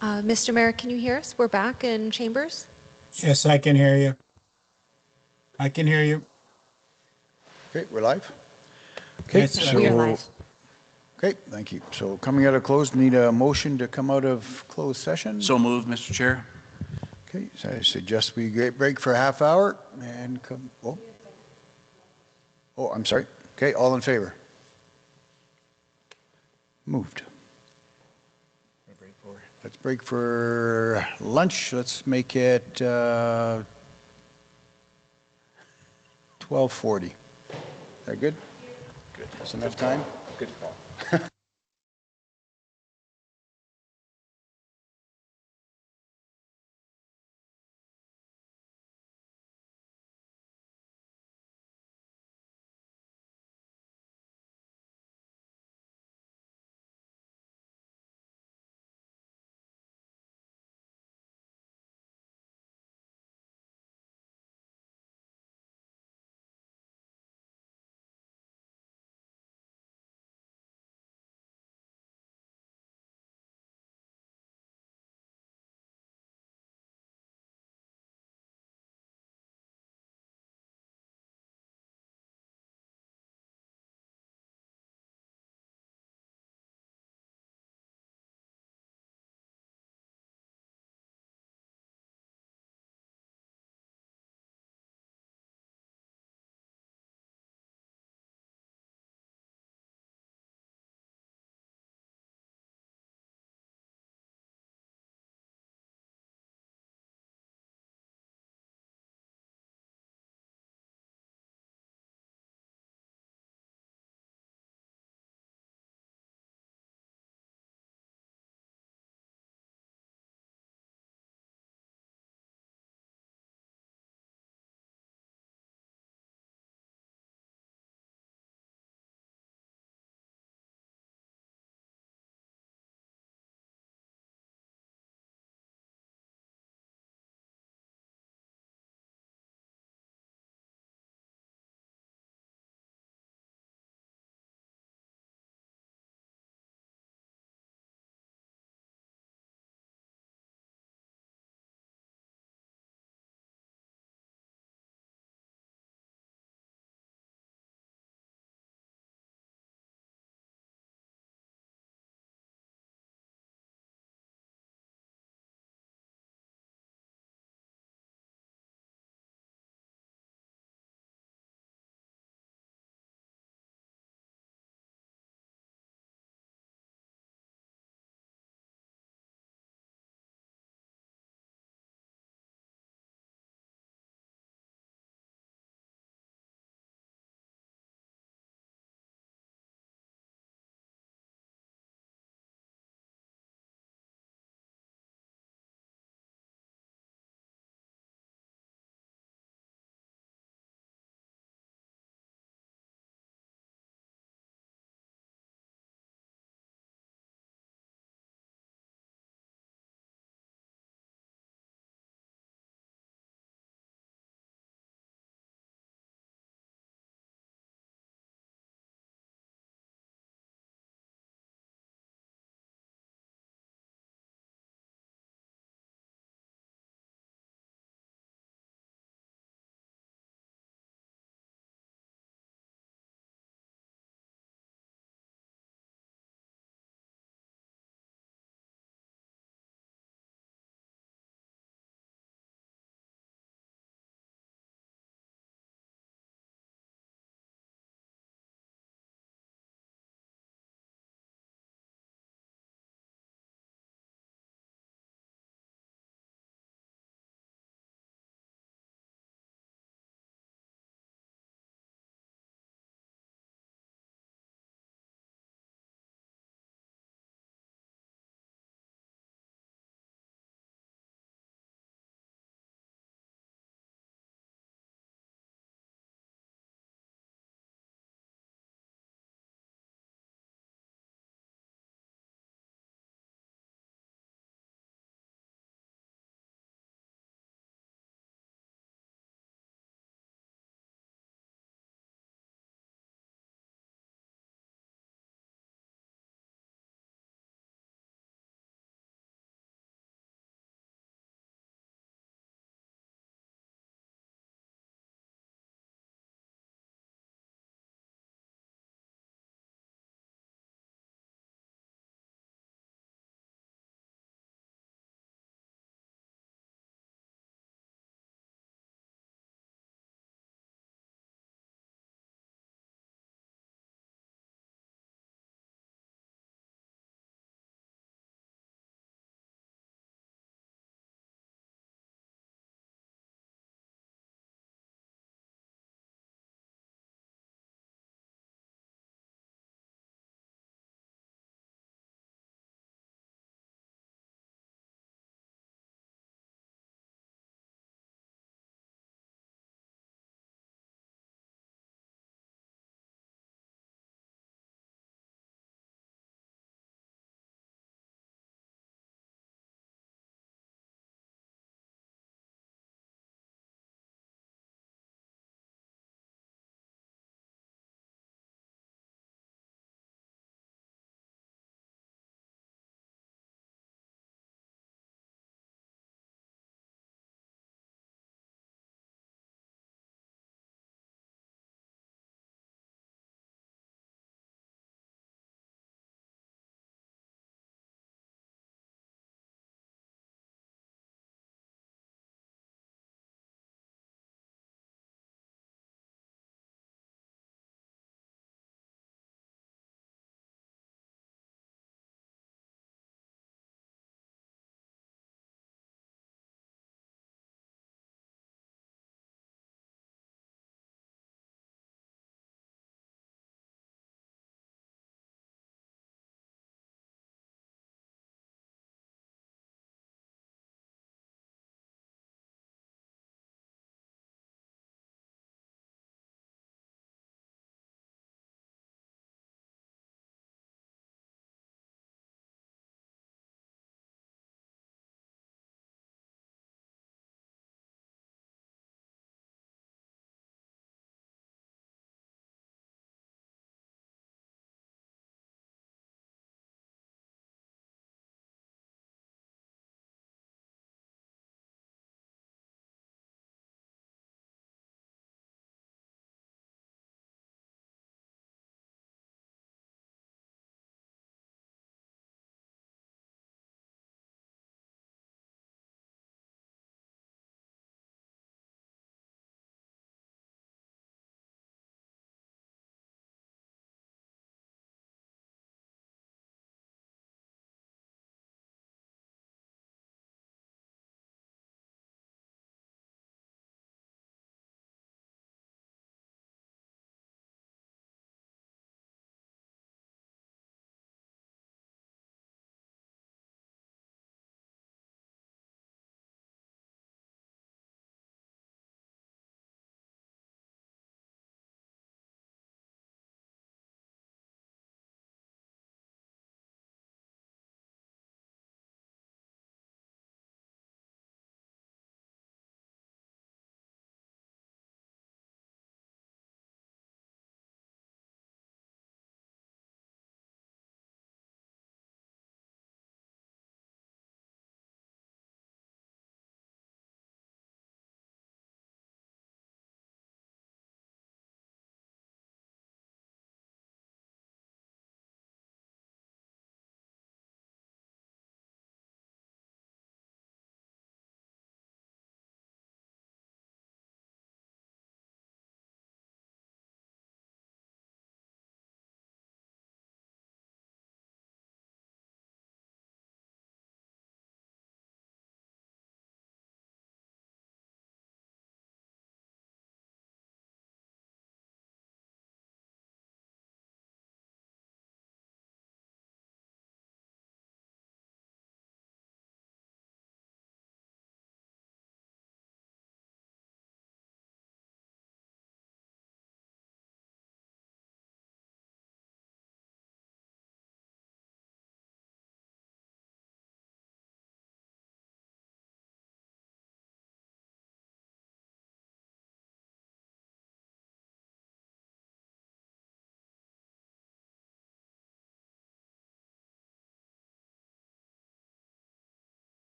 Mr. Mayor, can you hear us? We're back in chambers. Yes, I can hear you. I can hear you. Okay, we're live? Okay, Yes, sir. We are live. Okay, thank you. So coming out of closed, need a motion to come out of closed session? So moved, Mr. Chair. Okay, so I suggest we break for a half hour and come, oh, I'm sorry. Okay, all in favor? Moved. Let's break for lunch. Let's make it 12:40. Is that good? Good. That's enough time? Good call.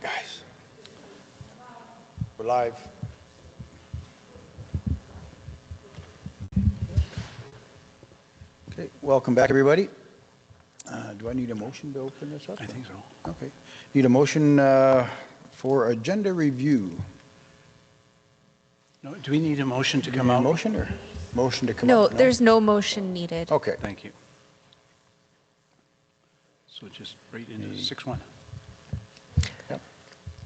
Guys, we're live. Okay, welcome back, everybody. Do I need a motion to open this up? I think so. Okay. Need a motion for agenda review. No, do we need a motion to Do come you need out? a motion or motion to come No, out? there's no motion needed. Okay. Thank you. So just right into 6.1. Yep.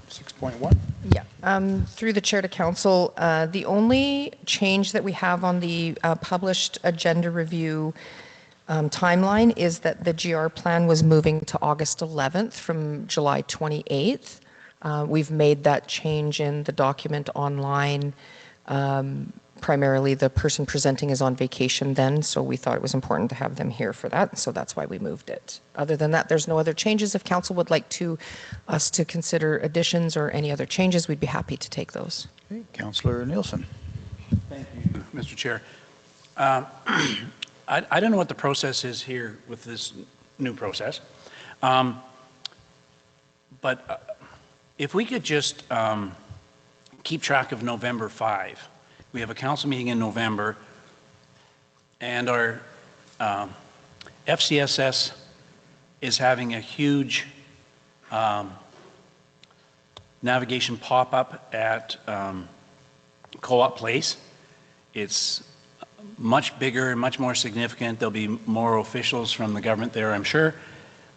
6.1. Yeah, through the chair to council, the only change that we have on the published agenda review timeline is that the GR plan was moving to August 11th from July 28th. We've made that change in the document online. Primarily, the person presenting is on vacation then, so we thought it was important to have them here for that, so that's why we moved it. Other than that, there's no other changes. If council would like us to consider additions or any other changes, we'd be happy to take those. Okay. Councillor Nielsen. Thank you, Mr. Chair. I don't know what the process is here with this new process, but if we could just keep track of November 5. We have a council meeting in November, and our FCSS is having a huge navigation pop-up at Co-op Place. It's much bigger and much more significant. There'll be more officials from the government there, I'm sure.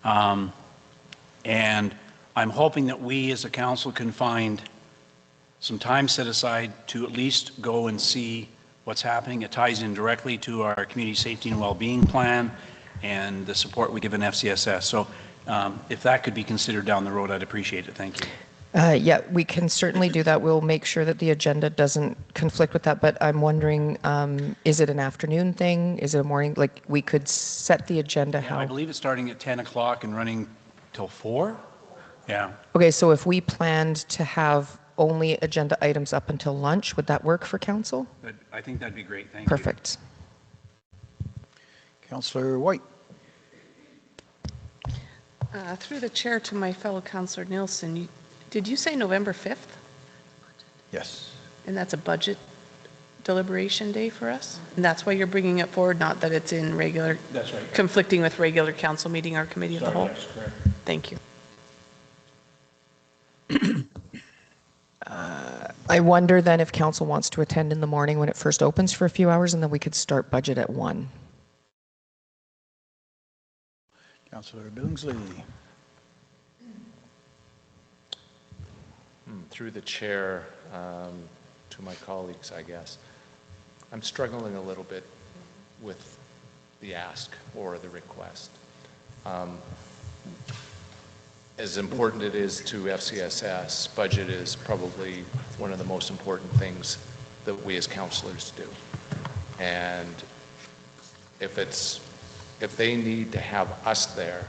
And I'm hoping that we as a council can find some time set aside to at least go and see what's happening. It ties in directly to our community safety and well-being plan and the support we give in FCSS. So if that could be considered down the road, I'd appreciate it. Thank you. Yeah, we can certainly do that. We'll make sure that the agenda doesn't conflict with that, but I'm wondering, is it an afternoon thing? Is it a morning? Like, we could set the agenda how? I believe it's starting at 10 o'clock and running till 4. Yeah. Okay, so if we planned to have only agenda items up until lunch, would that work for council? I think that'd be great. Thank you. Perfect. Councillor White. Through the chair to my fellow Councillor Nielsen, did you say November 5th? Yes. And that's a budget deliberation day for us? And that's why you're bringing it forward, not that it's in regular, That's right. conflicting with regular council meeting or committee of the whole? Yes, correct. Thank you. I wonder then if council wants to attend in the morning when it first opens for a few hours, and then we could start budget at 1. Councillor Billingsley. Through the chair, to my colleagues, I guess. I'm struggling a little bit with the ask or the request. As important it is to FCSS, budget is probably one of the most important things that we as councillors do. And if they need to have us there,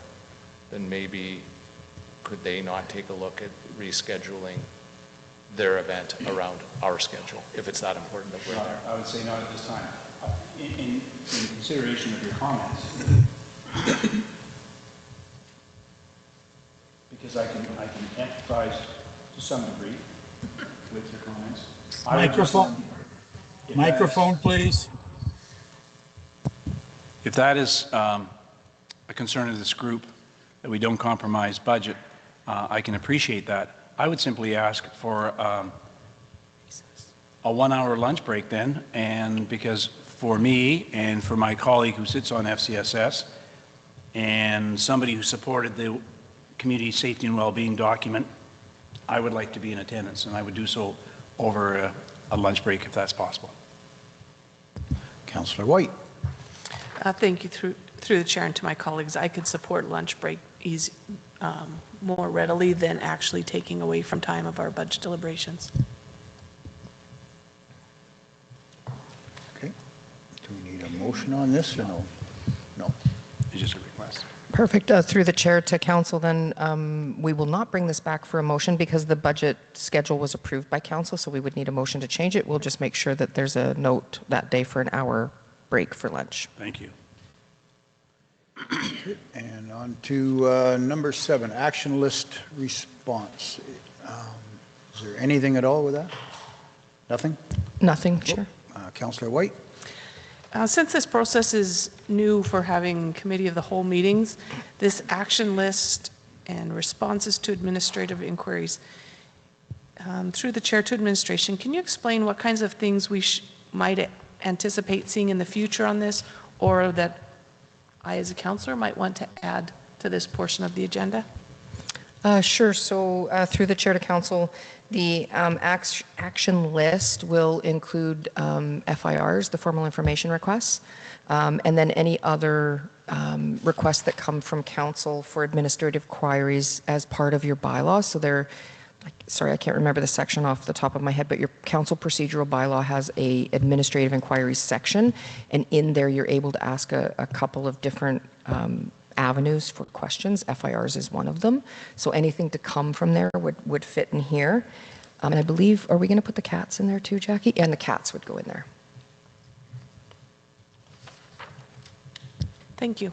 then maybe could they not take a look at rescheduling their event around our schedule, if it's that important that we're there? I would say not at this time. In consideration of your comments, because I can empathize to some degree with your comments. Microphone, microphone, please. If that is a concern of this group, that we don't compromise budget, I can appreciate that. I would simply ask for a 1-hour lunch break then, and because for me and for my colleague who sits on FCSS and somebody who supported the community safety and well-being document, I would like to be in attendance, and I would do so over a lunch break if that's possible. Councillor White. Thank you. Through the chair and to my colleagues, I could support lunch break more readily than actually taking away from time of our budget deliberations. Okay. Do we need a motion on this or no? No. It's just a request. Perfect. Through the chair to council, then we will not bring this back for a motion because the budget schedule was approved by council, so we would need a motion to change it. We'll just make sure that there's a note that day for an hour break for lunch. Thank you. And on to number 7, action list response. Is there anything at all with that? Nothing? Nothing, Chair. Councillor White? Since this process is new for having committee of the whole meetings, this action list and responses to administrative inquiries, through the chair to administration, can you explain what kinds of things we might anticipate seeing in the future on this, or that I as a councillor might want to add to this portion of the agenda? Sure. So through the chair to council, the action list will include FIRs, the formal information requests, and then any other requests that come from council for administrative queries as part of your bylaw. So they're, sorry, I can't remember the section off the top of my head, but your council procedural bylaw has a administrative inquiries section, and in there you're able to ask a couple of different avenues for questions. FIRs is one of them. So anything to come from there would fit in here. And I believe, are we going to put the cats in there too, Jackie? And the cats would go in there. Thank you.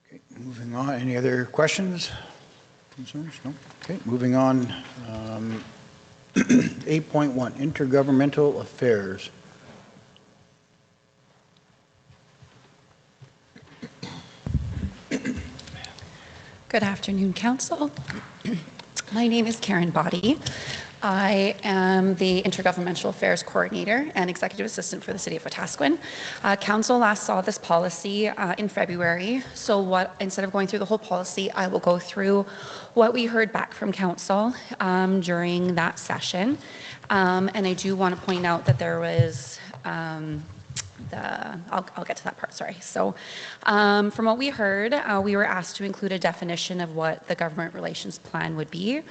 Okay, moving on. Any other questions? Concerns? No? Okay, moving on. 8.1, Intergovernmental Affairs. Good afternoon, Council. My name is Karen Boddy. I am the Intergovernmental Affairs Coordinator and Executive Assistant for the City of Wetaskiwin. Council last saw this policy in February, so instead of going through the whole policy, I will go through what we heard back from Council during that session. And I do want to point out that there was I'll get to that part, sorry. So from what we heard, we were asked to include a definition of what the government relations plan would be.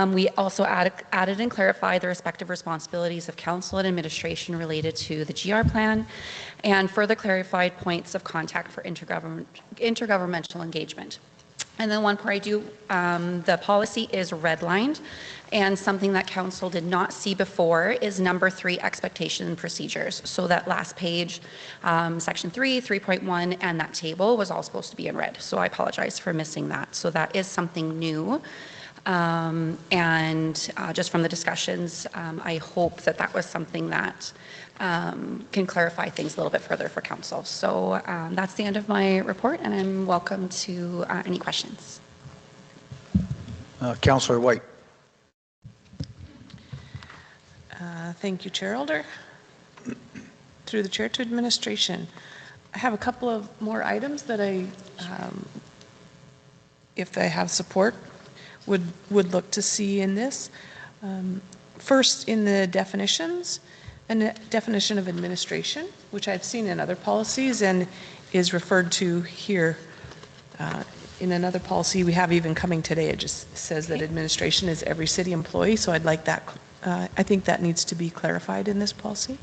We also added and clarified the respective responsibilities of council and administration related to the GR plan, and further clarified points of contact for intergovernmental engagement. And then one part I do, the policy is redlined, and something that council did not see before is number 3, expectation and procedures. So that last page, section 3, 3.1, and that table was all supposed to be in red. So I apologize for missing that. So that is something new. And just from the discussions, I hope that that was something that can clarify things a little bit further for council. So that's the end of my report, and I'm welcome to any questions. Councillor White. Thank you, Chair Elder. Through the chair to administration, I have a couple of more items that I, if I have support, would look to see in this. First, in the definitions, a definition of administration, which I've seen in other policies and is referred to here in another policy we have even coming today. It just says that administration is every city employee, so I'd like that. I think that needs to be clarified in this policy.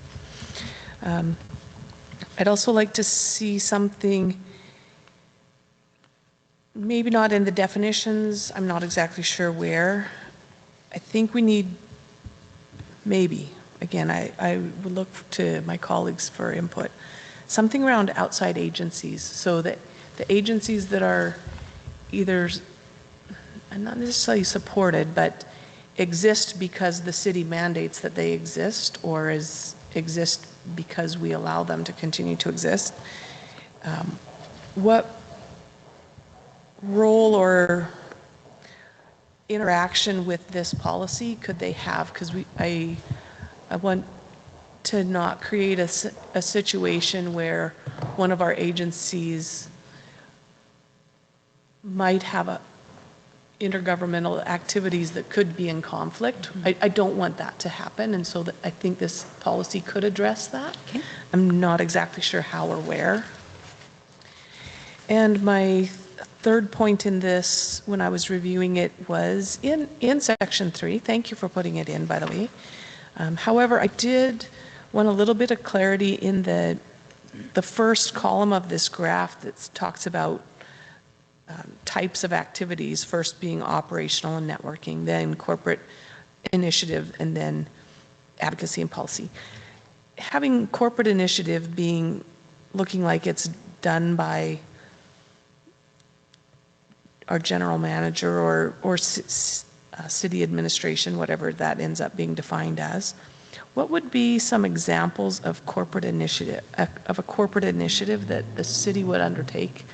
I'd also like to see something, maybe not in the definitions, I'm not exactly sure where. I think we need, maybe, again, I would look to my colleagues for input, something around outside agencies, so that the agencies that are either, not necessarily supported, but exist because the city mandates that they exist, or exist because we allow them to continue to exist. What role or interaction with this policy could they have? Because I want to not create a situation where one of our agencies might have intergovernmental activities that could be in conflict. I don't want that to happen, and so I think this policy could address that. Okay. I'm not exactly sure how or where. And my third point in this, when I was reviewing it, was in section 3. Thank you for putting it in, by the way. However, I did want a little bit of clarity in the first column of this graph that talks about types of activities, first being operational and networking, then corporate initiative, and then advocacy and policy. Having corporate initiative being looking like it's done by our general manager or city administration, whatever that ends up being defined as. What would be some examples of corporate initiative, of a corporate initiative that the city would undertake?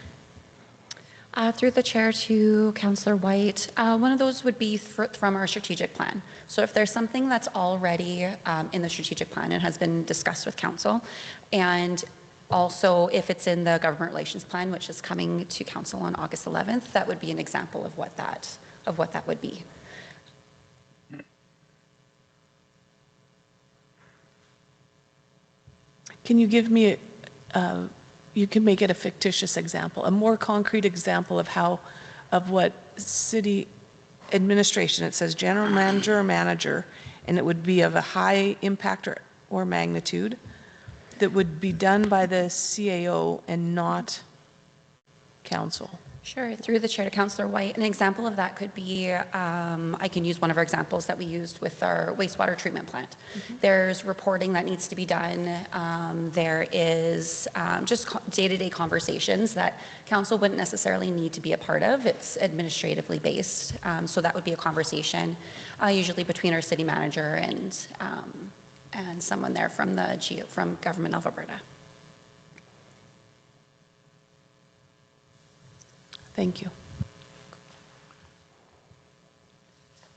Through the chair to Councillor White, one of those would be from our strategic plan. So if there's something that's already in the strategic plan and has been discussed with council, and also if it's in the government relations plan, which is coming to council on August 11th, that would be an example of what that would be. Can you give me you can make it a fictitious example, a more concrete example of what city administration, it says general manager or manager, and it would be of a high impact or magnitude that would be done by the CAO and not council? Sure. Through the chair to Councillor White, an example of that could be, I can use one of our examples that we used with our wastewater treatment plant. There's reporting that needs to be done. There is just day-to-day conversations that council wouldn't necessarily need to be a part of. It's administratively based. So that would be a conversation usually between our city manager and someone there from from Government of Alberta. Thank you.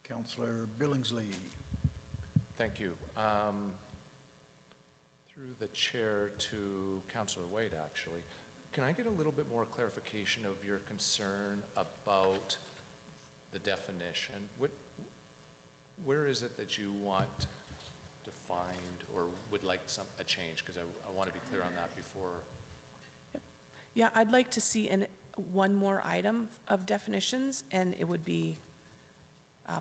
Councillor Billingsley. Thank you. Through the chair to Councillor Wade, actually, can I get a little bit more clarification of your concern about the definition? Where is it that you want defined or would like a change? Because I want to be clear on that before. Yeah, I'd like to see one more item of definitions, and it would be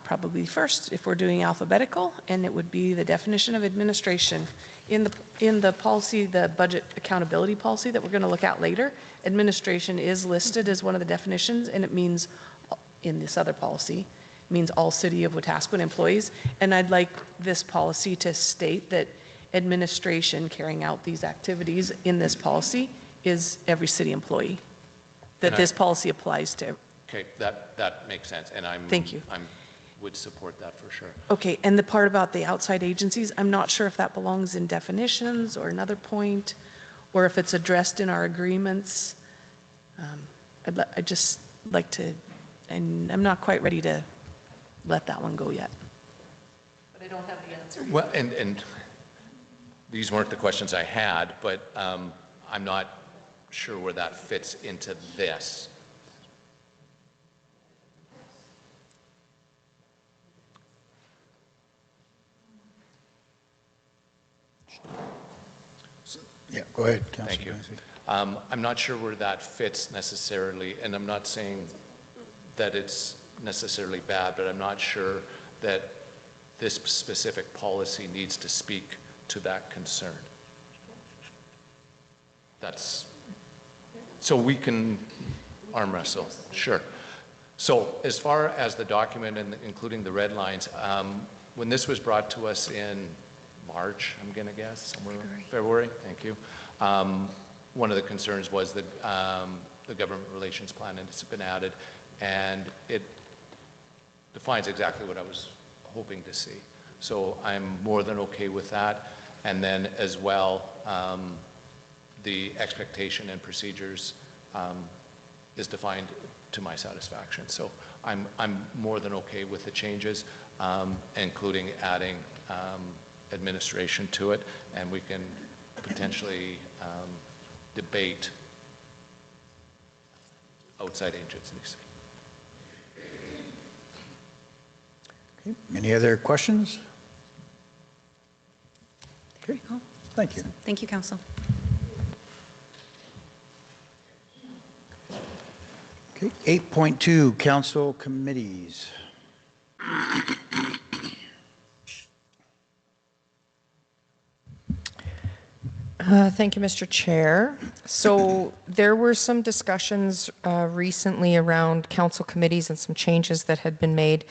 probably first if we're doing alphabetical, and it would be the definition of administration. In the policy, the budget accountability policy that we're going to look at later, administration is listed as one of the definitions, and it means, in this other policy, means all City of Wetaskiwin employees. And I'd like this policy to state that administration carrying out these activities in this policy is every city employee. That this policy applies to. Okay, that makes sense, and Thank you. would support that for sure. Okay, and the part about the outside agencies, I'm not sure if that belongs in definitions or another point, or if it's addressed in our agreements. I'd just like to, and I'm not quite ready to let that one go yet. But I don't have the answer. Well, and these weren't the questions I had, but I'm not sure where that fits into this. Yeah, go ahead, Councillor. Thank you. Billingsley. I'm not sure where that fits necessarily, and I'm not saying that it's necessarily bad, but I'm not sure that this specific policy needs to speak to that concern. So we can arm wrestle, sure. So as far as the document and including the red lines, when this was brought to us in March, I'm going to guess, somewhere February, thank you. One of the concerns was the government relations plan, and it's been added, and it defines exactly what I was hoping to see. So I'm more than okay with that. And then as well, the expectation and procedures is defined to my satisfaction. So I'm more than okay with the changes, including adding administration to it, and we can potentially debate outside agencies. Okay. Any other questions? Okay, thank you. Thank you, Council. Okay, 8.2, council committees. Thank you, Mr. Chair. So there were some discussions recently around council committees and some changes that had been made,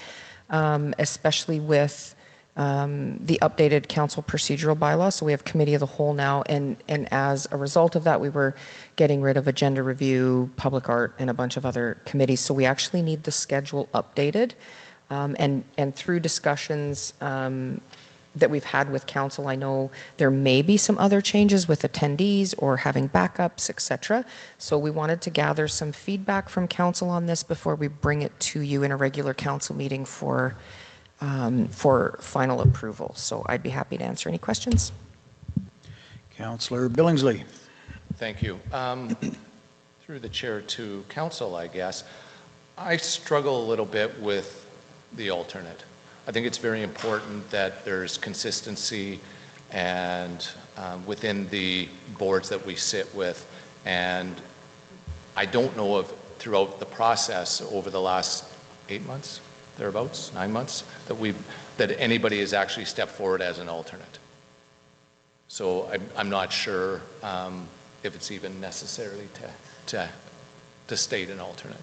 especially with the updated council procedural bylaw. So we have committee of the whole now, and as a result of that, we were getting rid of agenda review, public art, and a bunch of other committees. So we actually need the schedule updated, and through discussions that we've had with council, I know there may be some other changes with attendees or having backups, etc. So we wanted to gather some feedback from council on this before we bring it to you in a regular council meeting for final approval. So I'd be happy to answer any questions. Councillor Billingsley. Thank you. Through the chair to council, I guess, I struggle a little bit with the alternate. I think it's very important that there's consistency and within the boards that we sit with. And I don't know of throughout the process over the last 8 months, thereabouts, 9 months, that anybody has actually stepped forward as an alternate. So I'm not sure if it's even necessarily to state an alternate.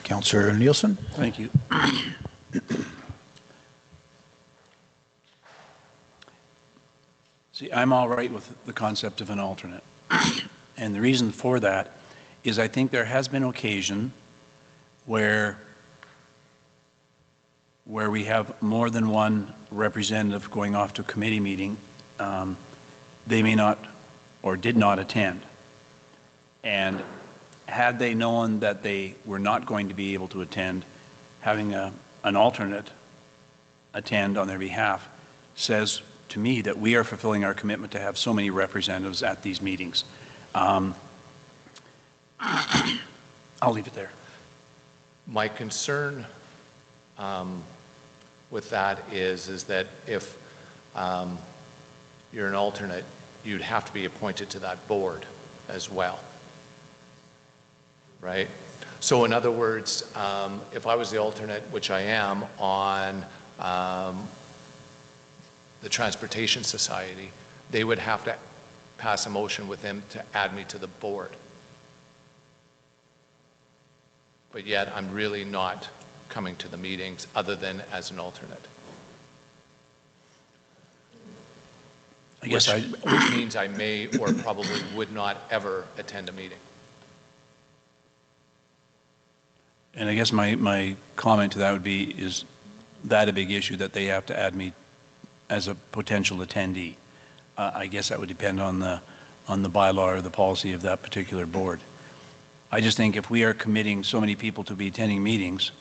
Councillor Nielsen. Thank you. See, I'm all right with the concept of an alternate. And the reason for that is I think there has been occasion where we have more than one representative going off to a committee meeting, they may not or did not attend. And had they known that they were not going to be able to attend, having an alternate attend on their behalf says to me that we are fulfilling our commitment to have so many representatives at these meetings. I'll leave it there. My concern with that is that if you're an alternate, you'd have to be appointed to that board as well. Right? So in other words, if I was the alternate, which I am, on the Transportation Society, they would have to pass a motion with them to add me to the board. But yet I'm really not coming to the meetings other than as an alternate. I guess which means I may or probably would not ever attend a meeting. And I guess my comment to that would be, is that a big issue that they have to add me as a potential attendee? I guess that would depend on the bylaw or the policy of that particular board. I just think if we are committing so many people to be attending meetings,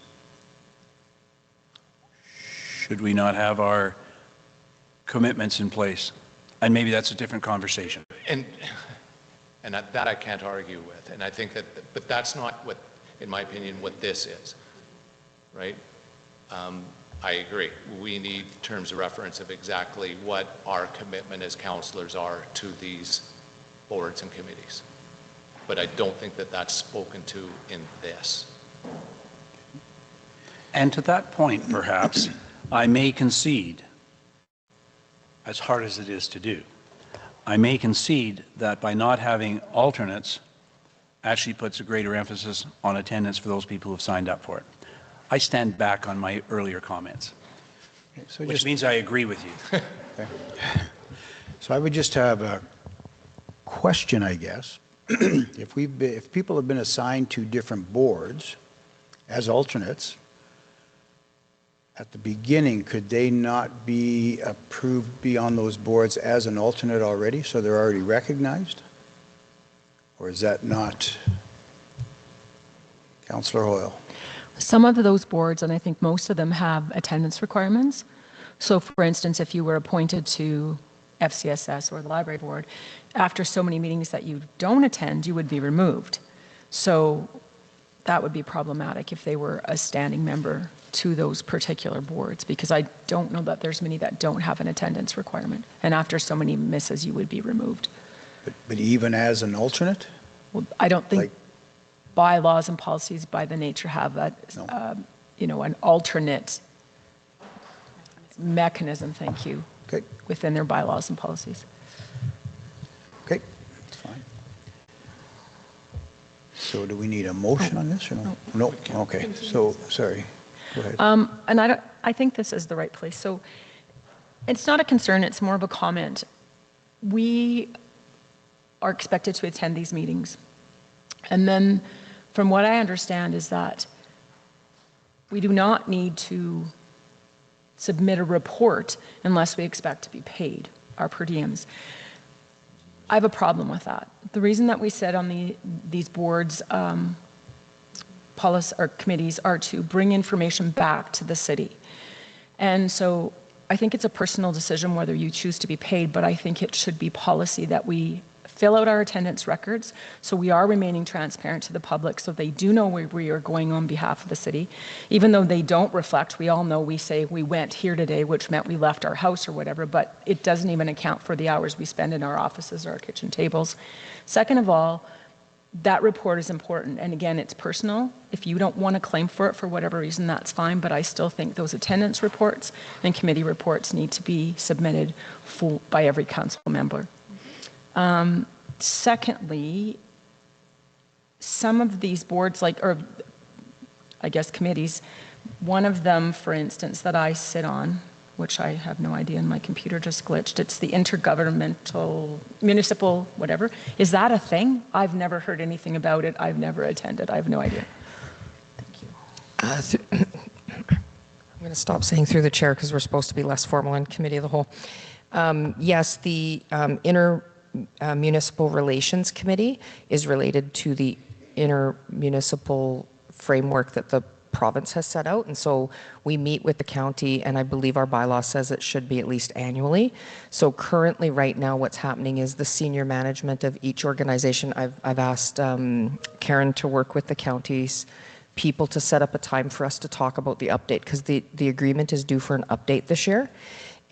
should we not have our commitments in place? And maybe that's a different conversation. And that I can't argue with. And I think that, but that's not what, in my opinion, what this is, right? I agree. We need terms of reference of exactly what our commitment as councillors are to these boards and committees. But I don't think that that's spoken to in this. And to that point, perhaps, I may concede, as hard as it is to do, I may concede that by not having alternates actually puts a greater emphasis on attendance for those people who have signed up for it. I stand back on my earlier comments, So which means I agree with you. Okay. So I would just have a question, I guess. If people have been assigned to different boards as alternates, at the beginning, could they not be approved, be on those boards as an alternate already, so they're already recognized? Or is that not? Councillor Hoyle. Some of those boards, and I think most of them, have attendance requirements. So for instance, if you were appointed to FCSS or the library board, after so many meetings that you don't attend, you would be removed. So that would be problematic if they were a standing member to those particular boards, because I don't know that there's many that don't have an attendance requirement. And after so many misses, you would be removed. But even as an alternate? Well, I don't think Like- bylaws and policies by the nature have a, an alternate mechanism, thank you, Okay, within their bylaws and policies. okay, that's fine. So do we need a motion on this or no? No, okay, so, sorry, go ahead. And I think this is the right place. So it's not a concern, it's more of a comment. We are expected to attend these meetings. And then from what I understand is that we do not need to submit a report unless we expect to be paid our per diems. I have a problem with that. The reason that we sit on these boards, policy or committees are to bring information back to the city. And so I think it's a personal decision whether you choose to be paid, but I think it should be policy that we fill out our attendance records so we are remaining transparent to the public so they do know where we are going on behalf of the city. Even though they don't reflect, we all know we say we went here today, which meant we left our house or whatever, but it doesn't even account for the hours we spend in our offices or our kitchen tables. Second of all, that report is important. And again, it's personal. If you don't want to claim for it for whatever reason, that's fine. But I still think those attendance reports and committee reports need to be submitted by every council member. Secondly, some of these boards, or I guess committees, one of them, for instance, that I sit on, which I have no idea, and my computer just glitched. It's the Intergovernmental, Municipal, whatever. Is that a thing? I've never heard anything about it. I've never attended. I have no idea. Thank you. I'm going to stop saying through the chair because we're supposed to be less formal in committee of the whole. Yes, the Municipal Relations Committee is related to the intermunicipal framework that the province has set out, and so we meet with the county, and I believe our bylaw says it should be at least annually. So currently, right now, what's happening is the senior management of each organization, I've asked Karen to work with the county's people to set up a time for us to talk about the update, because the agreement is due for an update this year.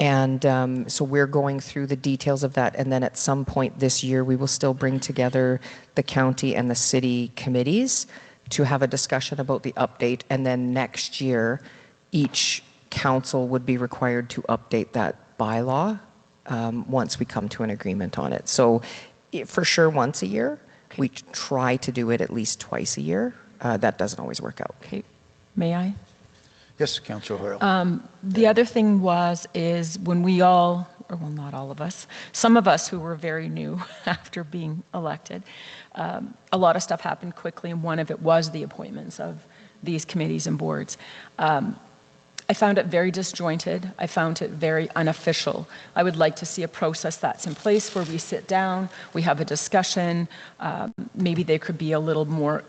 And so we're going through the details of that, and then at some point this year, we will still bring together the county and the city committees to have a discussion about the update, and then next year, each council would be required to update that bylaw once we come to an agreement on it. So for sure once a year. We try to do it at least twice a year. That doesn't always work out. Okay, may I? Yes, Councillor Hoyle. The other thing is when we all, or well, not all of us, some of us who were very new after being elected, a lot of stuff happened quickly, and one of it was the appointments of these committees and boards. I found it very disjointed. I found it very unofficial. I would like to see a process that's in place where we sit down, we have a discussion. Maybe they could be a little more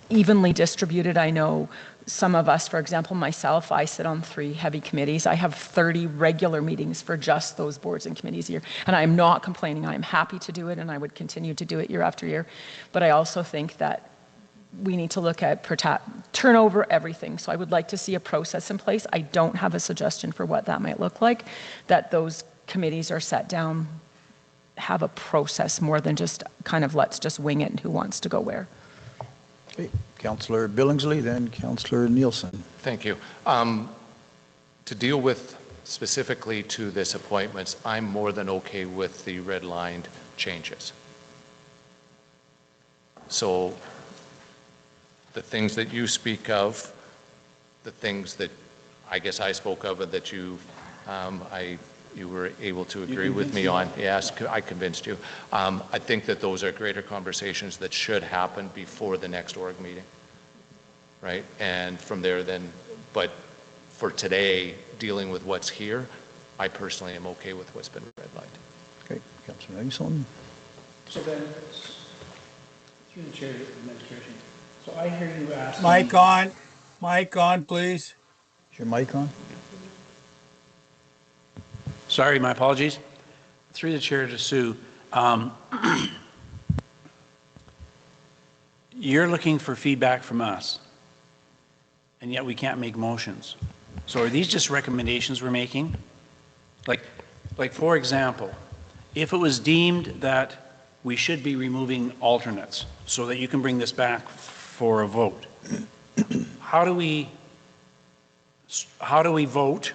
evenly distributed. I know some of us, for example, myself, I sit on 3 heavy committees. I have 30 regular meetings for just those boards and committees a year. And I'm not complaining. I'm happy to do it, and I would continue to do it year after year. But I also think that we need to look at turnover, everything. So I would like to see a process in place. I don't have a suggestion for what that might look like, that those committees are set down, have a process more than just kind of let's just wing it and who wants to go where. Okay. Councillor Billingsley, then Councillor Nielsen. Thank you. To deal with specifically to this appointments, I'm more than okay with the redlined changes. So the things that you speak of, the things that I guess I spoke of and that you were able to agree with me on. Yes, I convinced you. I think that those are greater conversations that should happen before the next org meeting, right? And from there then, but for today, dealing with what's here, I personally am okay with what's been redlined. Okay, Councillor Nielsen. So then, through the chair of the administration, so I hear you asking... Mic on, please. Is your mic on? Sorry, my apologies. Through the chair to Sue. You're looking for feedback from us, and yet we can't make motions. So are these just recommendations we're making? Like for example, if it was deemed that we should be removing alternates so that you can bring this back for a vote, how do we vote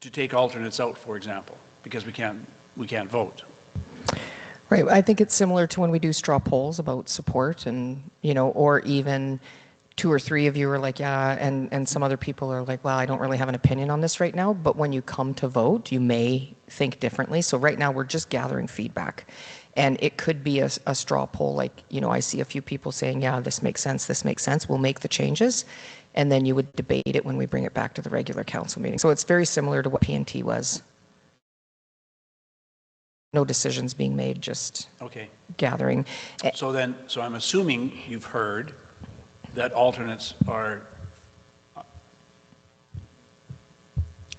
to take alternates out, for example, because we can't vote? Right. I think it's similar to when we do straw polls about support and, or even 2 or 3 of you are like, yeah, and some other people are like, well, I don't really have an opinion on this right now. But when you come to vote, you may think differently. So right now we're just gathering feedback. And it could be a straw poll, like, I see a few people saying, yeah, this makes sense, we'll make the changes. And then you would debate it when we bring it back to the regular council meeting. So it's very similar to what P&T was. No decisions being made, just Okay. gathering. So I'm assuming you've heard that alternates are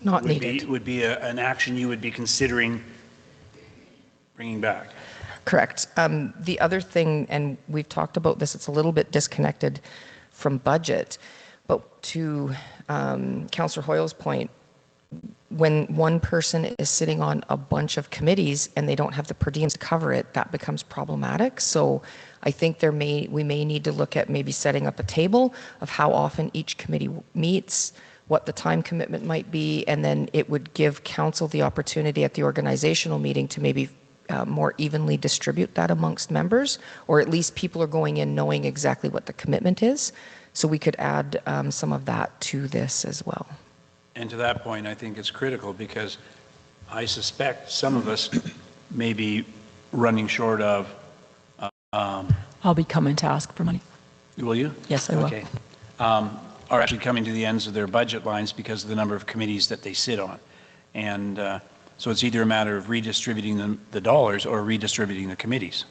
Not needed. would be an action you would be considering bringing back. Correct. The other thing, and we've talked about this, it's a little bit disconnected from budget, but to Councillor Hoyle's point, when one person is sitting on a bunch of committees and they don't have the per diems to cover it, that becomes problematic. So I think we may need to look at maybe setting up a table of how often each committee meets, what the time commitment might be, and then it would give council the opportunity at the organizational meeting to maybe more evenly distribute that amongst members, or at least people are going in knowing exactly what the commitment is. So we could add some of that to this as well. And to that point, I think it's critical because I suspect some of us may be running short of. I'll be coming to ask for money. Will you? Yes, I will. Okay. Are actually coming to the ends of their budget lines because of the number of committees that they sit on. And so it's either a matter of redistributing the dollars or redistributing the committees.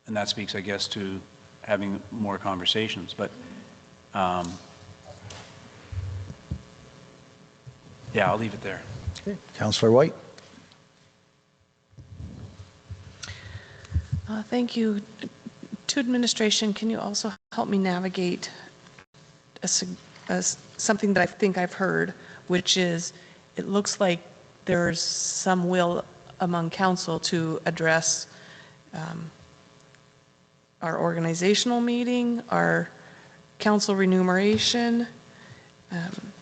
And that speaks, I guess, to having more conversations. But yeah, I'll leave it there. Okay. Councillor White. Thank you. To administration, can you also help me navigate something that I think I've heard, which is it looks like there's some will among council to address our organizational meeting, our council remuneration, and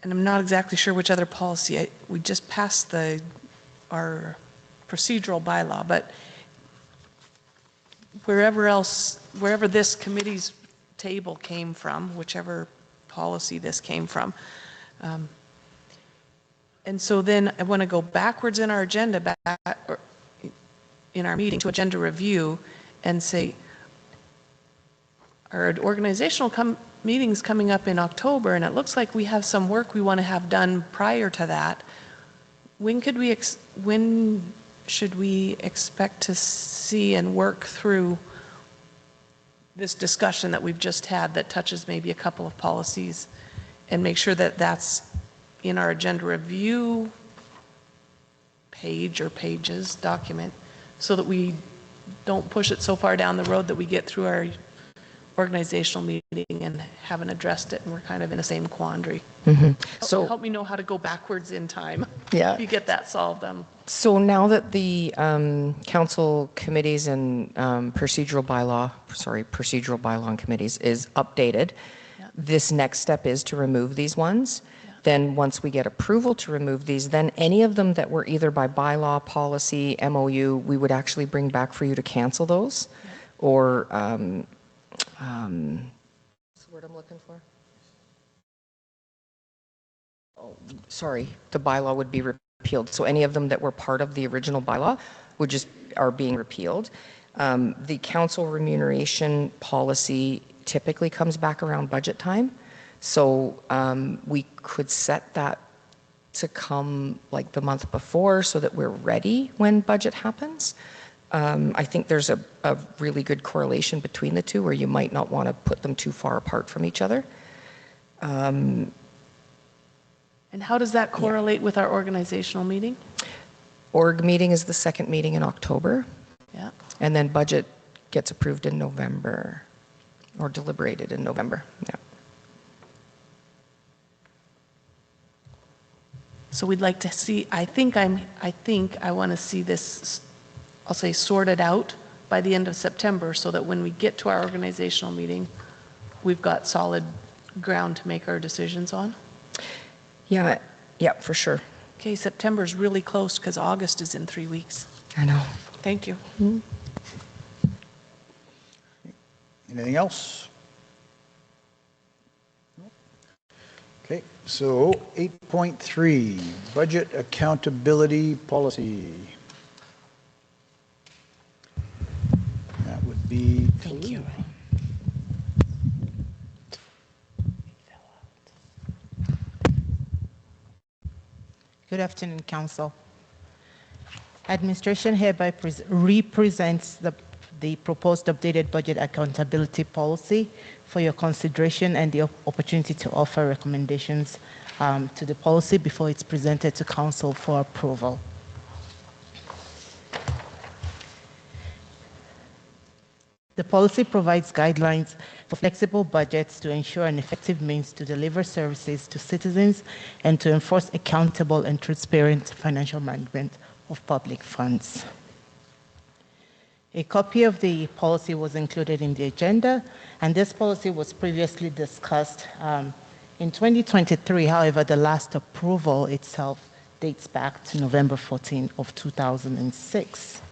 I'm not exactly sure which other policy. We just passed our procedural bylaw, but wherever this committee's table came from, whichever policy this came from. And so then I want to go backwards in our agenda, or in our meeting to agenda review and say, our organizational meeting's coming up in October, and it looks like we have some work we want to have done prior to that. When should we expect to see and work through this discussion that we've just had that touches maybe a couple of policies and make sure that that's in our agenda review page or pages document so that we don't push it so far down the road that we get through our organizational meeting and haven't addressed it and we're kind of in the same quandary. So help me know how to go backwards in time. Yeah. If you get that solved. So now that the council committees and procedural bylaw and committees is updated, this next step is to remove these ones. Then once we get approval to remove these, then any of them that were either by bylaw, policy, MOU, we would actually bring back for you to cancel those. Or, what's the word I'm looking for? Oh, sorry, the bylaw would be repealed. So any of them that were part of the original bylaw are being repealed. The council remuneration policy typically comes back around budget time. So we could set that to come like the month before so that we're ready when budget happens. I think there's a really good correlation between the two where you might not want to put them too far apart from each other. And how does that correlate with our organizational meeting? Org meeting is the second meeting in October. Yeah. And then budget gets approved in November or deliberated in November. Yeah. So we'd like to see, I think I want to see this, I'll say, sorted out by the end of September so that when we get to our organizational meeting, we've got solid ground to make our decisions on. Yeah, for sure. Okay, September's really close because August is in 3 weeks. I know. Thank you. Anything else? Okay, so 8.3, budget accountability policy. That would be. Thank you. Good afternoon, Council. Administration hereby represents the proposed updated budget accountability policy for your consideration and the opportunity to offer recommendations to the policy before it's presented to Council for approval. The policy provides guidelines for flexible budgets to ensure an effective means to deliver services to citizens and to enforce accountable and transparent financial management of public funds. A copy of the policy was included in the agenda, and this policy was previously discussed in 2023. However, the last approval itself dates back to November 14 of 2006.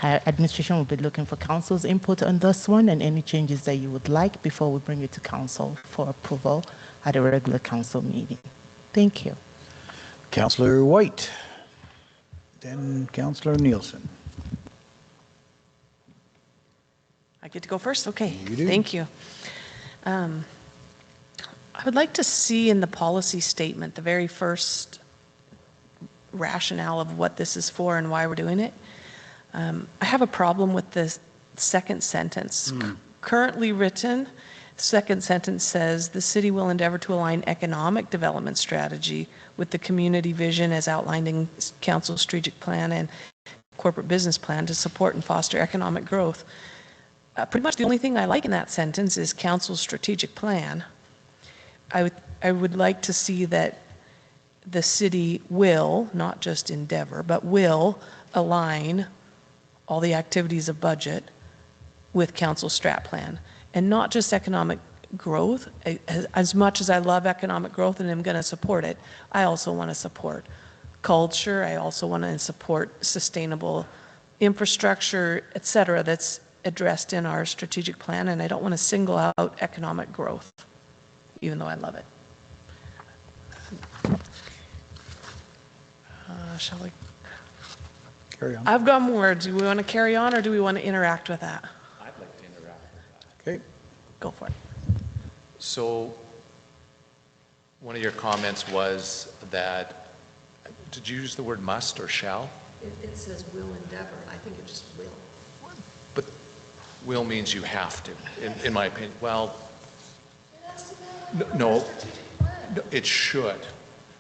Administration will be looking for Council's input on this one and any changes that you would like before we bring it to Council for approval at a regular Council meeting. Thank you. Councillor White, then Councillor Nielsen. I get to go first? Okay, You do. thank you. I would like to see in the policy statement the very first rationale of what this is for and why we're doing it. I have a problem with the second sentence. Currently written, second sentence says, the city will endeavor to align economic development strategy with the community vision as outlined in Council's strategic plan and corporate business plan to support and foster economic growth. Pretty much the only thing I like in that sentence is Council's strategic plan. I would like to see that the city will, not just endeavor, but will align all the activities of budget with Council's strat plan. And not just economic growth. As much as I love economic growth and am going to support it, I also want to support culture. I also want to support sustainable infrastructure, et cetera, that's addressed in our strategic plan. And I don't want to single out economic growth, even though I love it. Shall we? Carry on. I've got more. Do we want to carry on or do we want to interact with that? I'd like to interact with that. Okay. Go for it. So one of your comments was that, did you use the word must or shall? It says will endeavor. I think it just will. But will means you have to, in my opinion. Well, no, it should.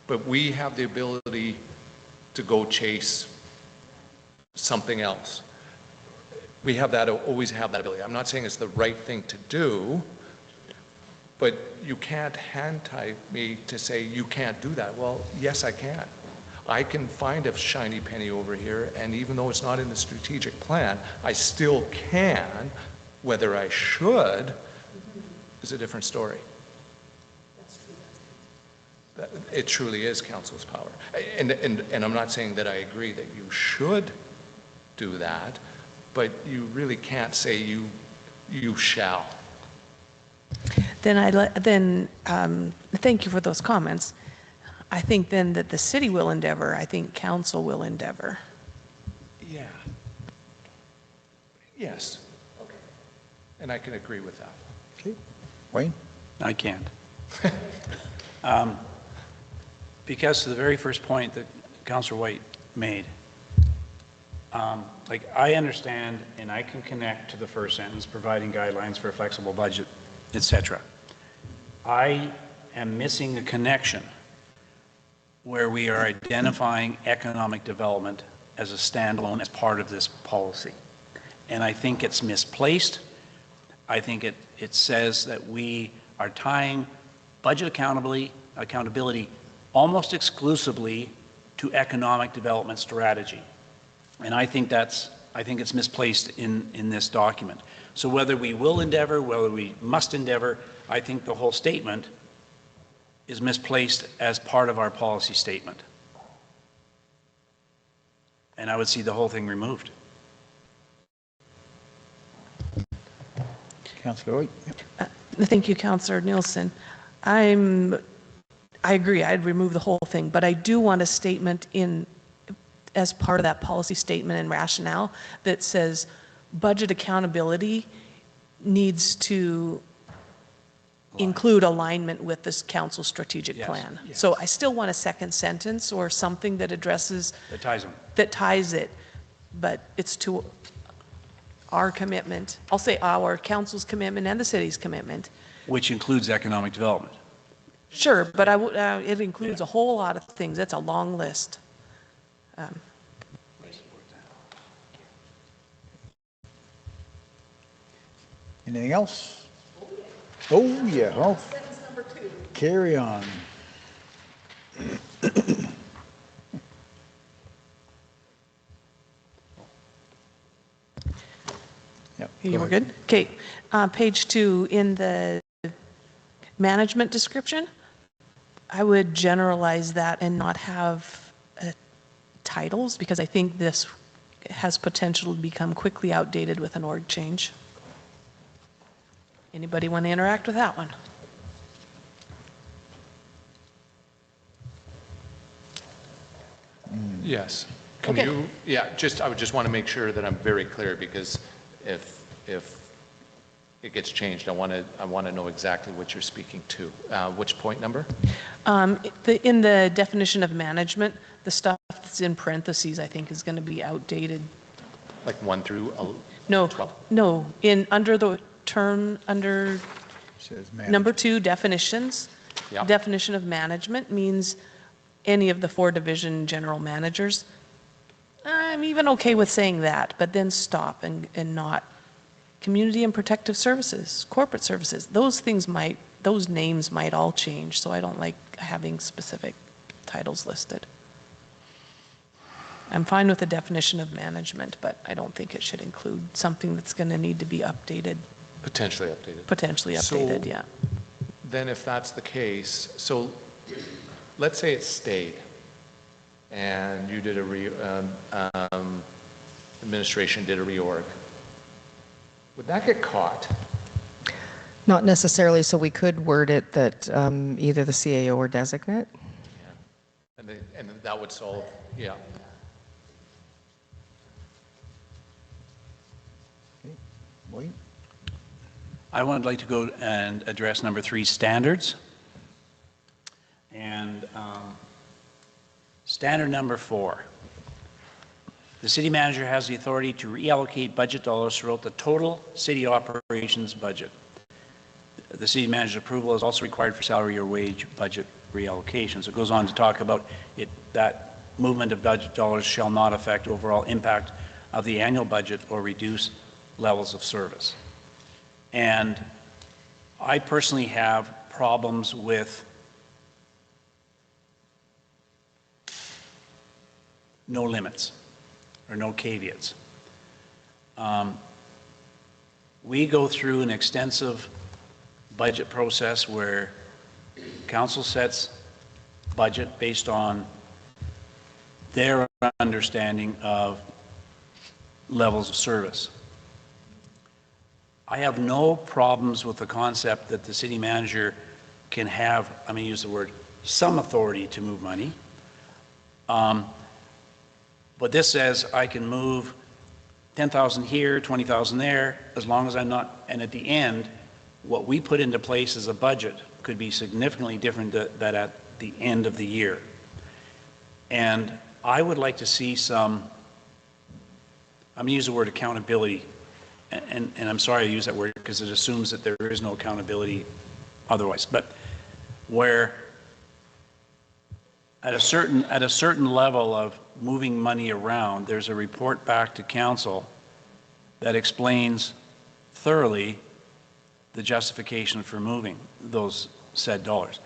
But we have the ability to go chase something else. We have that, always have that ability. I'm not saying it's the right thing to do, but you can't hand-tie me to say you can't do that. Well, yes, I can. I can find a shiny penny over here, and even though it's not in the strategic plan, I still can. Whether I should is a different story. It truly is Council's power. And I'm not saying that I agree that you should do that, but you really can't say you shall. Then thank you for those comments. I think then that the city will endeavor. I think Council will endeavor. Yeah. Yes. Okay. And I can agree with that. Okay. Wayne? I can't. Because to the very first point that Councillor White made, like I understand and I can connect to the first sentence, providing guidelines for a flexible budget, etc. I am missing a connection where we are identifying economic development as a standalone, as part of this policy. And I think it's misplaced. I think it says that we are tying budget accountability almost exclusively to economic development strategy. And I think it's misplaced in this document. So whether we will endeavor, whether we must endeavor, I think the whole statement is misplaced as part of our policy statement. And I would see the whole thing removed. Councillor Hoyt? Thank you, Councillor Nielsen. I agree, I'd remove the whole thing, but I do want a statement in, as part of that policy statement and rationale that says budget accountability needs to include alignment with this council strategic plan. Yes. So I still want a second sentence or something that addresses, That ties them. that ties it, but it's to our commitment, I'll say our council's commitment and the city's commitment. Which includes economic development. Sure, but it includes a whole lot of things. It's a long list. Anything else? Oh, yeah. Oh, carry on. Yep, You go were ahead. good? Okay, page 2, in the management description, I would generalize that and not have titles, because I think this has potential to become quickly outdated with an org change. Anybody want to interact with that one? Yes. Can Okay. you, yeah, I would just want to make sure that I'm very clear, because if it gets changed, I want to know exactly what you're speaking to. Which point number? In the definition of management, the stuff that's in parentheses, I think, is going to be outdated. Like 1 through No, 12? no, under the term, under Says number 2, definitions. Yeah. Definition of management means any of the 4 division general managers. I'm even okay with saying that, but then stop and not community and protective services, corporate services. Those names might all change, so I don't like having specific titles listed. I'm fine with the definition of management, but I don't think it should include something that's going to need to be updated, Potentially updated. potentially updated, So- yeah. Then if that's the case, so let's say it stayed, and you did administration did a reorg. Would that get caught? Not necessarily, so we could word it that either the CAO or designate. And that would solve, yeah. Wait. I would like to go and address number 3, standards. And standard number 4. The city manager has the authority to reallocate budget dollars throughout the total city operations budget. The city manager's approval is also required for salary or wage budget reallocations. It goes on to talk about it, that movement of budget dollars shall not affect overall impact of the annual budget or reduce levels of service. And I personally have problems with no limits or no caveats. We go through an extensive budget process where council sets budget based on their understanding of levels of service. I have no problems with the concept that the city manager can have, I'm going to use the word, some authority to move money. But this says I can move 10,000 here, 20,000 there, as long as I'm not, and at the end, what we put into place as a budget could be significantly different than at the end of the year. And I would like to see some, I'm going to use the word accountability, and I'm sorry I use that word because it assumes that there is no accountability otherwise, but where at a certain level of moving money around, there's a report back to council that explains thoroughly the justification for moving those said dollars.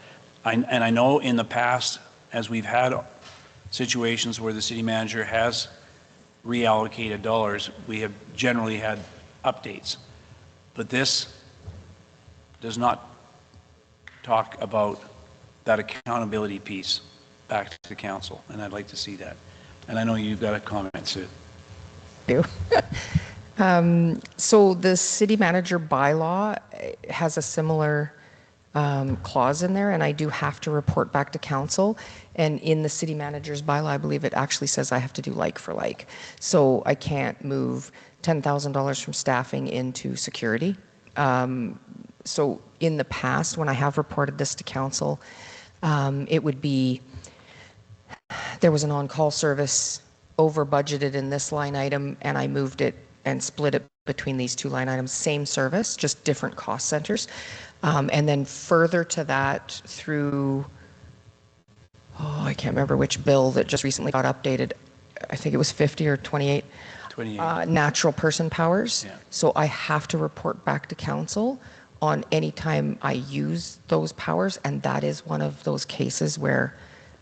And I know in the past, as we've had situations where the city manager has reallocated dollars, we have generally had updates. But this does not talk about that accountability piece back to the council, and I'd like to see that. And I know you've got a comment, Sue. Do. So the city manager bylaw has a similar clause in there, and I do have to report back to council. And in the city manager's bylaw, I believe it actually says I have to do like for like. So I can't move $10,000 from staffing into security. So in the past, when I have reported this to council, it would be, there was an on-call service over budgeted in this line item, and I moved it and split it between these two line items, same service, just different cost centers. And then further to that through, I can't remember which bill that just recently got updated. I think it was 50 or 28. 28. Natural person powers. Yeah. So I have to report back to council on any time I use those powers, and that is one of those cases where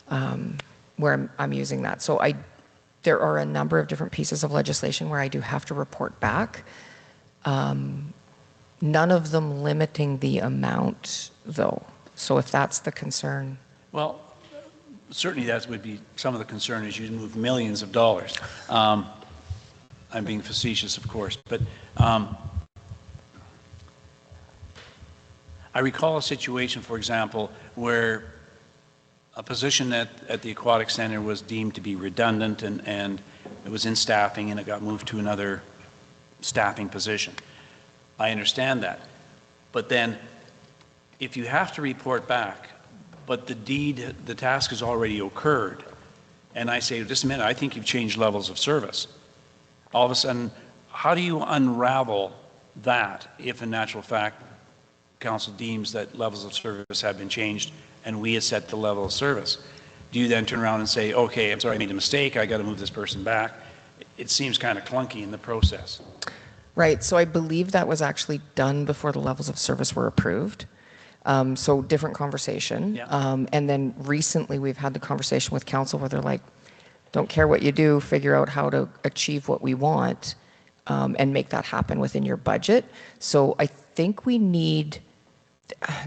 I'm using that. So there are a number of different pieces of legislation where I do have to report back. None of them limiting the amount, though. So if that's the concern. Well, certainly that would be some of the concern, is you move millions of dollars. I'm being facetious, of course, but I recall a situation, for example, where a position at the Aquatic Center was deemed to be redundant, and it was in staffing, and it got moved to another staffing position. I understand that. But then, if you have to report back, but the task has already occurred, and I say, just a minute, I think you've changed levels of service. All of a sudden, how do you unravel that if, in natural fact, council deems that levels of service have been changed and we have set the level of service? Do you then turn around and say, okay, I'm sorry, I made a mistake, I got to move this person back? It seems kind of clunky in the process. Right, so I believe that was actually done before the levels of service were approved. So different conversation. Yeah. And then recently we've had the conversation with council where they're like, don't care what you do, figure out how to achieve what we want and make that happen within your budget. So I think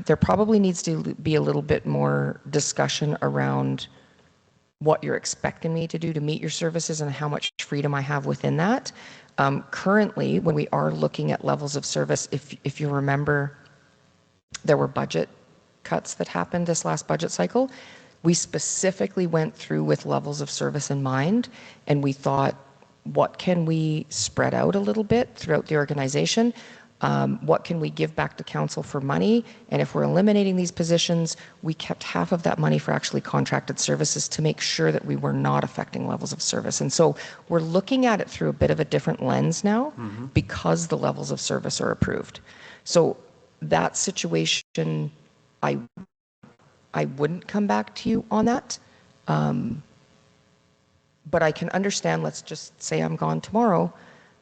there probably needs to be a little bit more discussion around what you're expecting me to do to meet your services and how much freedom I have within that. Currently, when we are looking at levels of service, if you remember, there were budget cuts that happened this last budget cycle. We specifically went through with levels of service in mind, and we thought, what can we spread out a little bit throughout the organization? What can we give back to council for money? And if we're eliminating these positions, we kept half of that money for actually contracted services to make sure that we were not affecting levels of service. And so we're looking at it through a bit of a different lens now because the levels of service are approved. So that situation, I wouldn't come back to you on that. But I can understand, let's just say I'm gone tomorrow,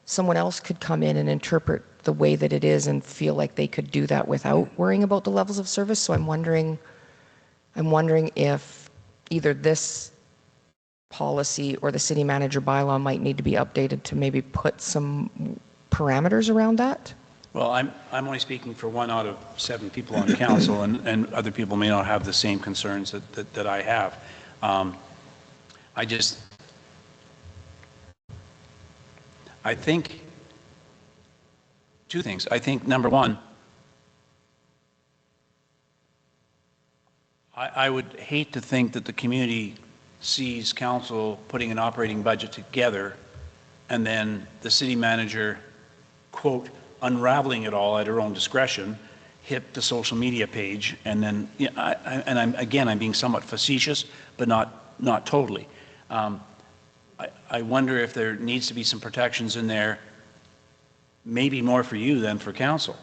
someone else could come in and interpret the way that it is and feel like they could do that without worrying about the levels of service. So I'm wondering if either this policy or the city manager bylaw might need to be updated to maybe put some parameters around that. Well, I'm only speaking for 1 out of 7 people on council, and other people may not have the same concerns that I have. I think two things. I think, number one, I would hate to think that the community sees council putting an operating budget together and then the city manager, quote, unraveling it all at her own discretion, hit the social media page, and then, I'm being somewhat facetious, but not totally. I wonder if there needs to be some protections in there, maybe more for you than for council.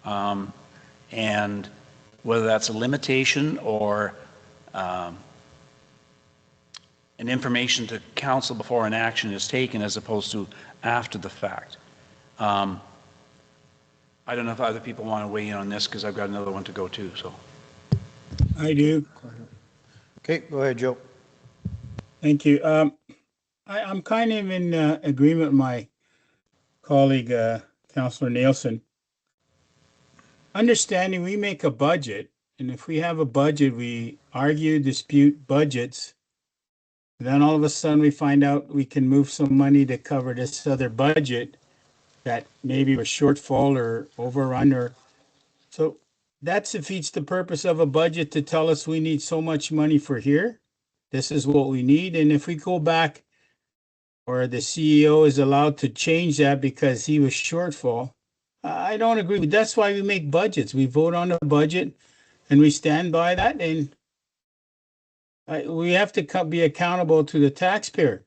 And whether that's a limitation or an information to council before an action is taken as opposed to after the fact. I don't know if other people want to weigh in on this because I've got another one to go to. So I do. Okay, go ahead, Joe. Thank you. I'm kind of in agreement with my colleague, Councillor Nielsen. Understanding we make a budget And if we have a budget, we argue, dispute budgets. Then all of a sudden we find out we can move some money to cover this other budget that maybe was shortfall or overrun or so that defeats the purpose of a budget to tell us we need so much money for here. This is what we need. And if we go back or the CEO is allowed to change that because he was shortfall, I don't agree with that's why we make budgets. We vote on a budget and we stand by that. And we have to be accountable to the taxpayer.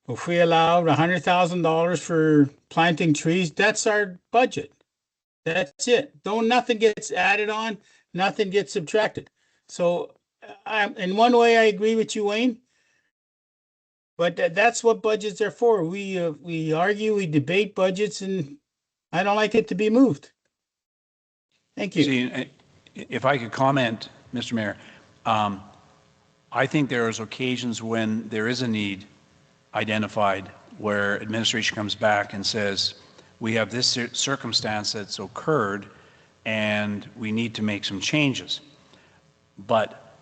If we allowed $100,000 for planting trees, that's our budget. That's it. Nothing gets added on, nothing gets subtracted. So in one way, I agree with you, Wayne. But that's what budgets are for. We argue, we debate budgets, and I don't like it to be moved. Thank you. See, if I could comment, Mr. Mayor, I think there is occasions when there is a need identified where administration comes back and says, we have this circumstance that's occurred and we need to make some changes. But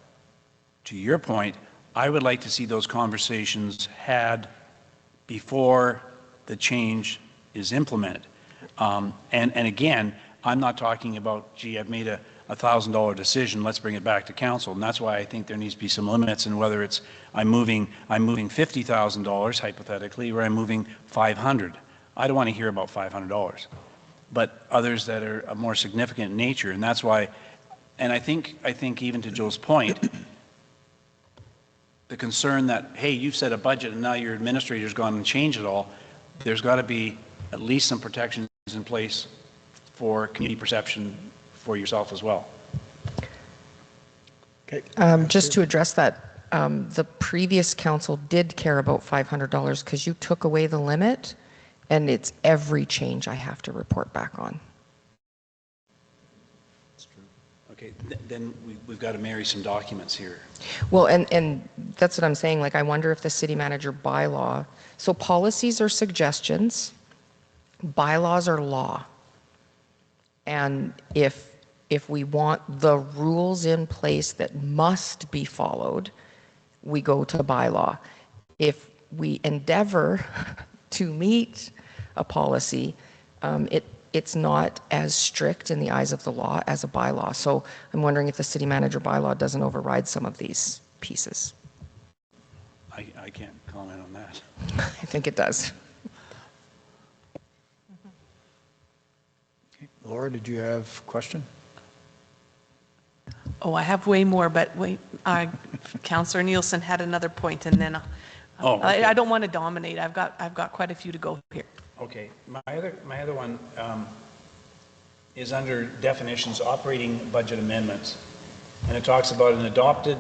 to your point, I would like to see those conversations had before the change is implemented. And again, I'm not talking about, gee, I've made a $1,000 decision, let's bring it back to council. And that's why I think there needs to be some limits, and whether it's I'm moving $50,000 hypothetically, or I'm moving 500. I don't want to hear about $500, but others that are more significant in nature. And that's why, and I think even to Joe's point, the concern that, hey, you've set a budget and now your administrator's gone and changed it all, there's got to be at least some protections in place for community perception for yourself as well. Okay. Just to address that, the previous council did care about $500 because you took away the limit, and it's every change I have to report back on. That's true. Okay, then we've got to marry some documents here. Well, and that's what I'm saying. Like, I wonder if the city manager bylaw, so policies are suggestions, bylaws are law. And if we want the rules in place that must be followed, we go to bylaw. If we endeavor to meet a policy, it's not as strict in the eyes of the law as a bylaw. So I'm wondering if the city manager bylaw doesn't override some of these pieces. I can't comment on that. I think it does. Laura, did you have a question? Oh, I have way more, but wait, Councillor Nielsen had another point, and then okay. I don't want to dominate. I've got quite a few to go here. Okay, my other one is under definitions, operating budget amendments, and it talks about an adopted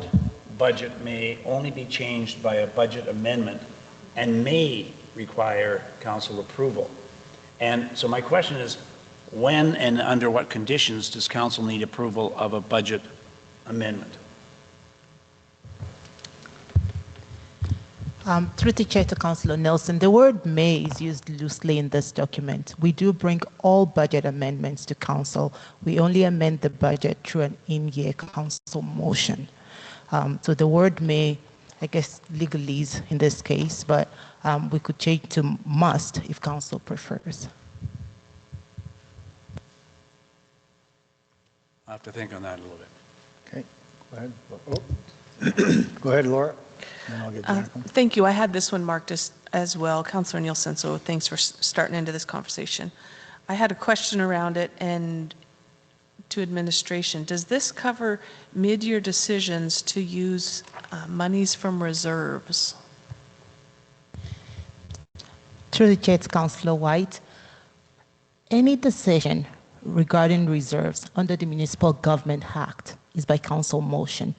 budget may only be changed by a budget amendment and may require council approval. And so my question is, when and under what conditions does council need approval of a budget amendment? Through the chair to Councillor Nelson, the word may is used loosely in this document. We do bring all budget amendments to council. We only amend the budget through an in-year council motion. So the word may, I guess, legalese in this case, but we could change to must if council prefers. I'll have to think on that a little bit. Okay, go ahead. Oh. Go ahead, Laura. Then I'll get Jonathan. Thank you. I had this one marked as well, Councillor Nielsen, so thanks for starting into this conversation. I had a question around it and to administration. Does this cover mid-year decisions to use monies from reserves? Through the chair to Councillor White, any decision regarding reserves under the Municipal Government Act is by council motion.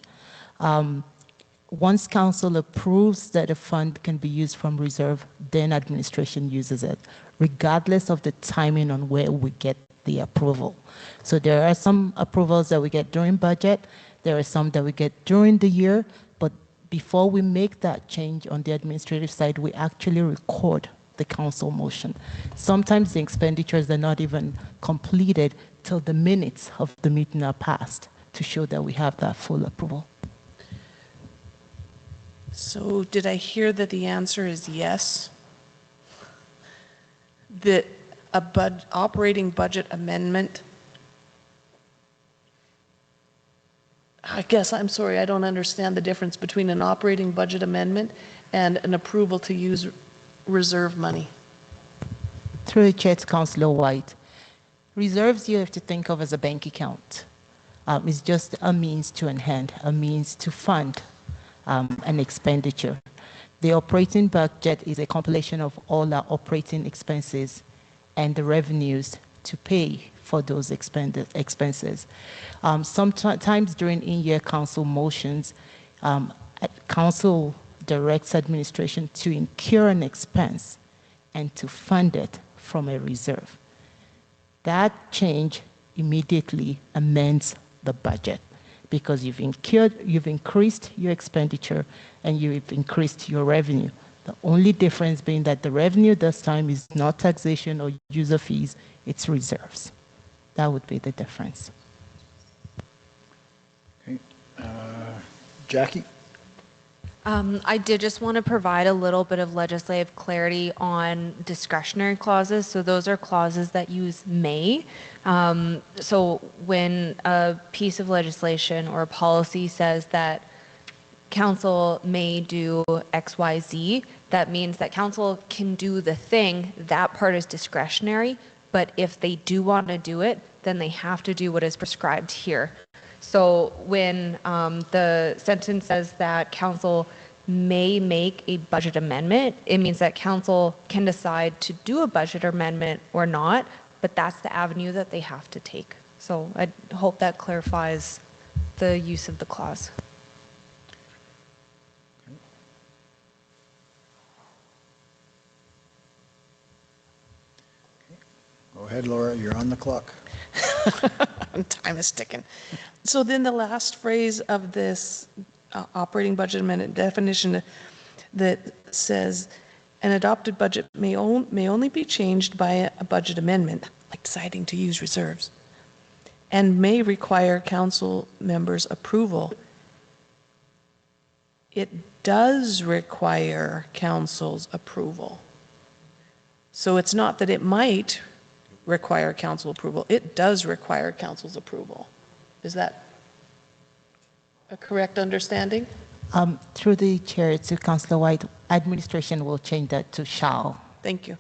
Once council approves that a fund can be used from reserve, then administration uses it, regardless of the timing on where we get the approval. So there are some approvals that we get during budget, there are some that we get during the year, but before we make that change on the administrative side, we actually record the council motion. Sometimes the expenditures are not even completed till the minutes of the meeting are passed to show that we have that full approval. So did I hear that the answer is yes? That a operating budget amendment, I guess, I'm sorry, I don't understand the difference between an operating budget amendment and an approval to use reserve money. Through the chair to Councillor White, reserves you have to think of as a bank account. It's just a means to enhance, a means to fund an expenditure. The operating budget is a compilation of all our operating expenses and the revenues to pay for those expenses. Sometimes during in-year council motions, council directs administration to incur an expense and to fund it from a reserve. That change immediately amends the budget because you've increased your expenditure and you've increased your revenue. The only difference being that the revenue this time is not taxation or user fees, it's reserves. That would be the difference. Okay. Jackie? I did just want to provide a little bit of legislative clarity on discretionary clauses. So those are clauses that use may. So when a piece of legislation or a policy says that council may do X, Y, Z, that means that council can do the thing. That part is discretionary. But if they do want to do it, then they have to do what is prescribed here. So when the sentence says that council may make a budget amendment, it means that council can decide to do a budget amendment or not, but that's the avenue that they have to take. So I hope that clarifies the use of the clause. Go ahead, Laura, you're on the clock. Time is ticking. So then the last phrase of this operating budget amendment definition that says an adopted budget may only be changed by a budget amendment, like deciding to use reserves, and may require council members' approval. It does require council's approval. So it's not that it might require council approval. It does require council's approval. Is that a correct understanding? Through the chair to Councillor White, administration will change that to shall. Thank you.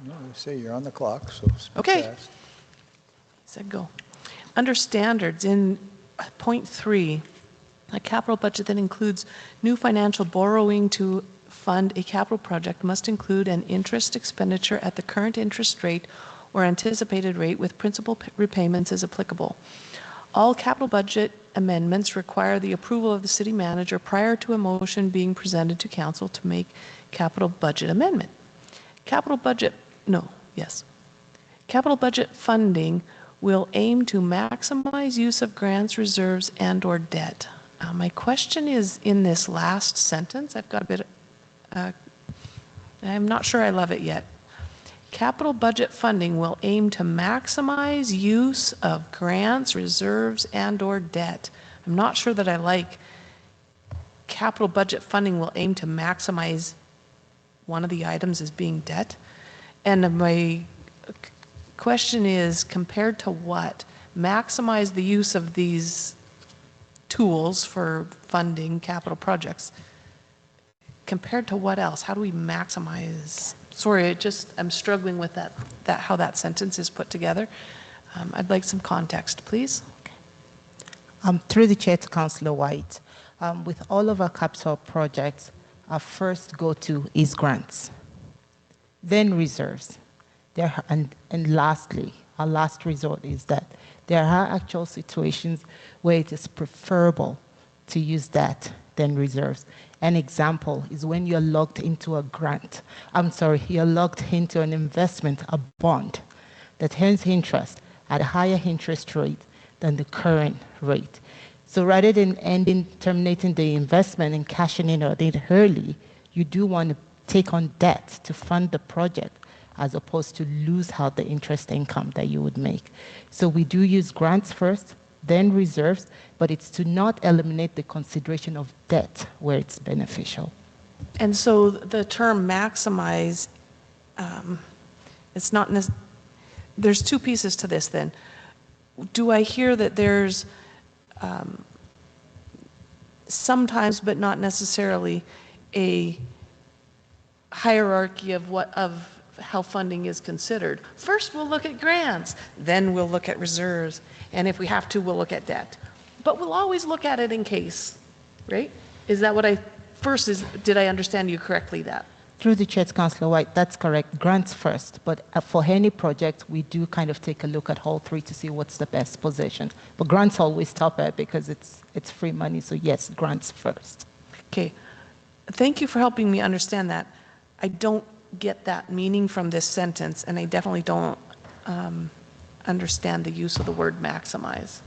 No, you say you're on the clock, so speak Okay. fast. Said go. Under standards, in point 3, a capital budget that includes new financial borrowing to fund a capital project must include an interest expenditure at the current interest rate or anticipated rate with principal repayments as applicable. All capital budget amendments require the approval of the city manager prior to a motion being presented to council to make capital budget amendment. Capital budget funding will aim to maximize use of grants, reserves, and/or debt. My question is in this last sentence. I've got a bit, I'm not sure I love it yet. Capital budget funding will aim to maximize use of grants, reserves, and/or debt. I'm not sure that I like capital budget funding will aim to maximize one of the items as being debt. And my question is, compared to what? Maximize the use of these tools for funding capital projects. Compared to what else? How do we maximize? Sorry, I'm struggling with that how that sentence is put together. I'd like some context, please. Through the chair to Councillor White, with all of our capital projects, our first go-to is grants, then reserves. And lastly, our last resort is that there are actual situations where it is preferable to use that than reserves. An example is when you're locked into a grant. You're locked into an investment, a bond, that earns interest at a higher interest rate than the current rate. So rather than terminating the investment and cashing in on it early, you do want to take on debt to fund the project as opposed to lose out the interest income that you would make. So we do use grants first, then reserves, but it's to not eliminate the consideration of debt where it's beneficial. And so the term maximize, it's not, there's two pieces to this then. Do I hear that there's sometimes, but not necessarily, a hierarchy of how funding is considered? First, we'll look at grants, then we'll look at reserves, and if we have to, we'll look at debt. But we'll always look at it in case, right? Is that what did I understand you correctly that? Through the chair, Councillor White, that's correct. Grants first, but for any project, we do kind of take a look at all three to see what's the best position. But grants always top it because it's free money, so yes, grants first. Okay, thank you for helping me understand that. I don't get that meaning from this sentence, and I definitely don't understand the use of the word maximize.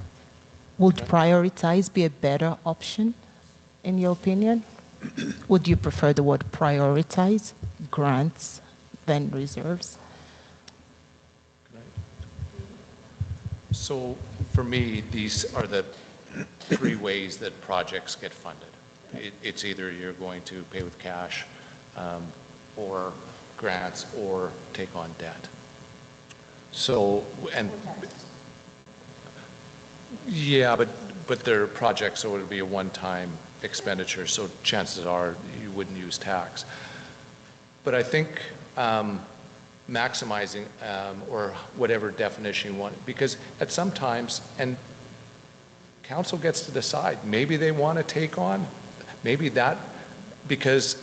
Would prioritize be a better option, in your opinion? Would you prefer the word prioritize, grants, then reserves? So for me, these are the three ways that projects get funded. It's either you're going to pay with cash, or grants, or take on debt. So, and yeah, but they're projects, so it would be a one-time expenditure, so chances are you wouldn't use tax. But I think maximizing, or whatever definition you want, because at some times, and council gets to decide, maybe they want to take on, maybe that, because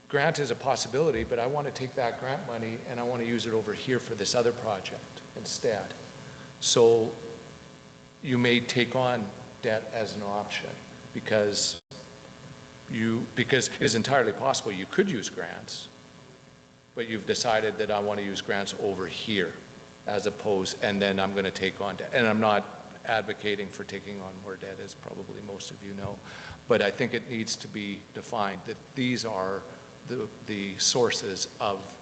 grant is a possibility, but I want to take that grant money and I want to use it over here for this other project instead. So you may take on debt as an option, because it is entirely possible you could use grants, but you've decided that I want to use grants over here as opposed, and then I'm going to take on debt. And I'm not advocating for taking on more debt, as probably most of you know, but I think it needs to be defined that these are the sources of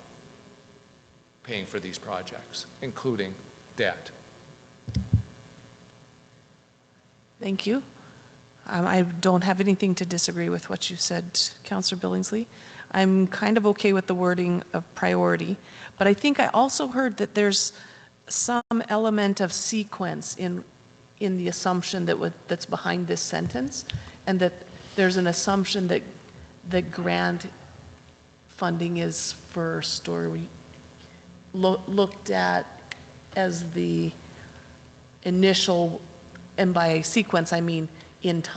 paying for these projects, including debt. Thank you. I don't have anything to disagree with what you said, Councillor Billingsley. I'm kind of okay with the wording of priority, but I think I also heard that there's some element of sequence in the assumption that's behind this sentence, and that there's an assumption that grant funding is first, or looked at as the initial, and by sequence I mean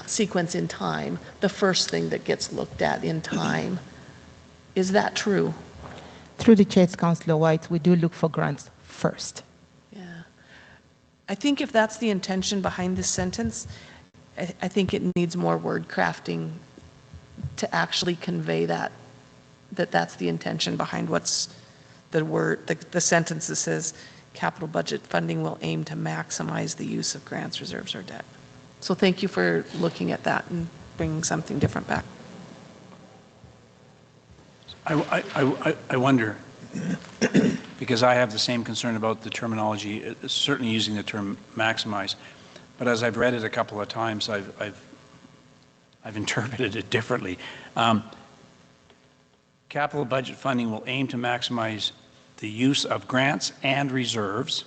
sequence in time, the first thing that gets looked at in time. Is that true? Through the chair, Councillor White, we do look for grants first. Yeah. I think if that's the intention behind this sentence, I think it needs more word crafting to actually convey that's the intention behind what's the sentence that says capital budget funding will aim to maximize the use of grants, reserves, or debt. So thank you for looking at that and bringing something different back. I wonder, because I have the same concern about the terminology, certainly using the term maximize, but as I've read it a couple of times, I've interpreted it differently. Capital budget funding will aim to maximize the use of grants and reserves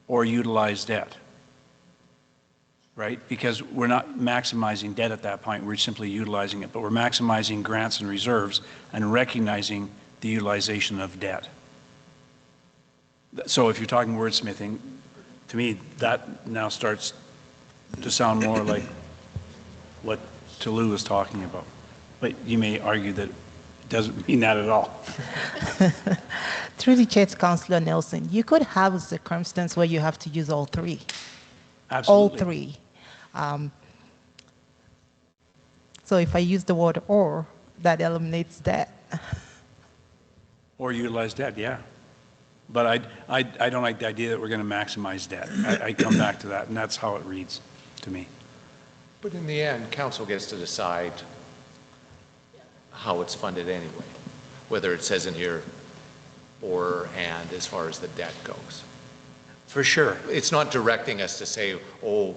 or utilize debt, right? Because we're not maximizing debt at that point, we're simply utilizing it, but we're maximizing grants and reserves and recognizing the utilization of debt. So if you're talking wordsmithing, to me, that now starts to sound more like what Toulouse is talking about. But you may argue that it doesn't mean that at all. Through the chair, Councillor Nelson, you could have a circumstance where you have to use all three. Absolutely. All three. So if I use the word or, that eliminates that. Or utilize debt, yeah. But I don't like the idea that we're going to maximize debt. I come back to that, and that's how it reads to me. But in the end, council gets to decide how it's funded anyway, whether it says in here or and as far as the debt goes. For sure. It's not directing us to say, oh,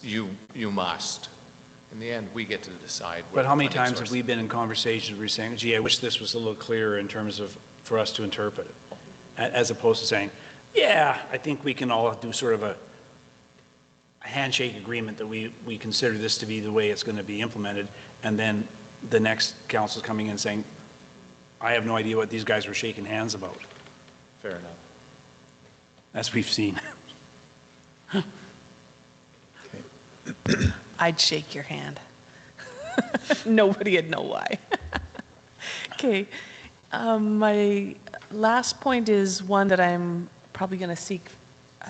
you must. In the end, we get to decide. But how many times have we been in conversations where we're saying, gee, I wish this was a little clearer in terms of, for us to interpret it, as opposed to saying, yeah, I think we can all do sort of a handshake agreement that we consider this to be the way it's going to be implemented, and then the next council is coming in saying, I have no idea what these guys were shaking hands about. Fair enough. As we've seen. I'd shake your hand. Nobody'd know why. Okay. My last point is one that I'm probably going to seek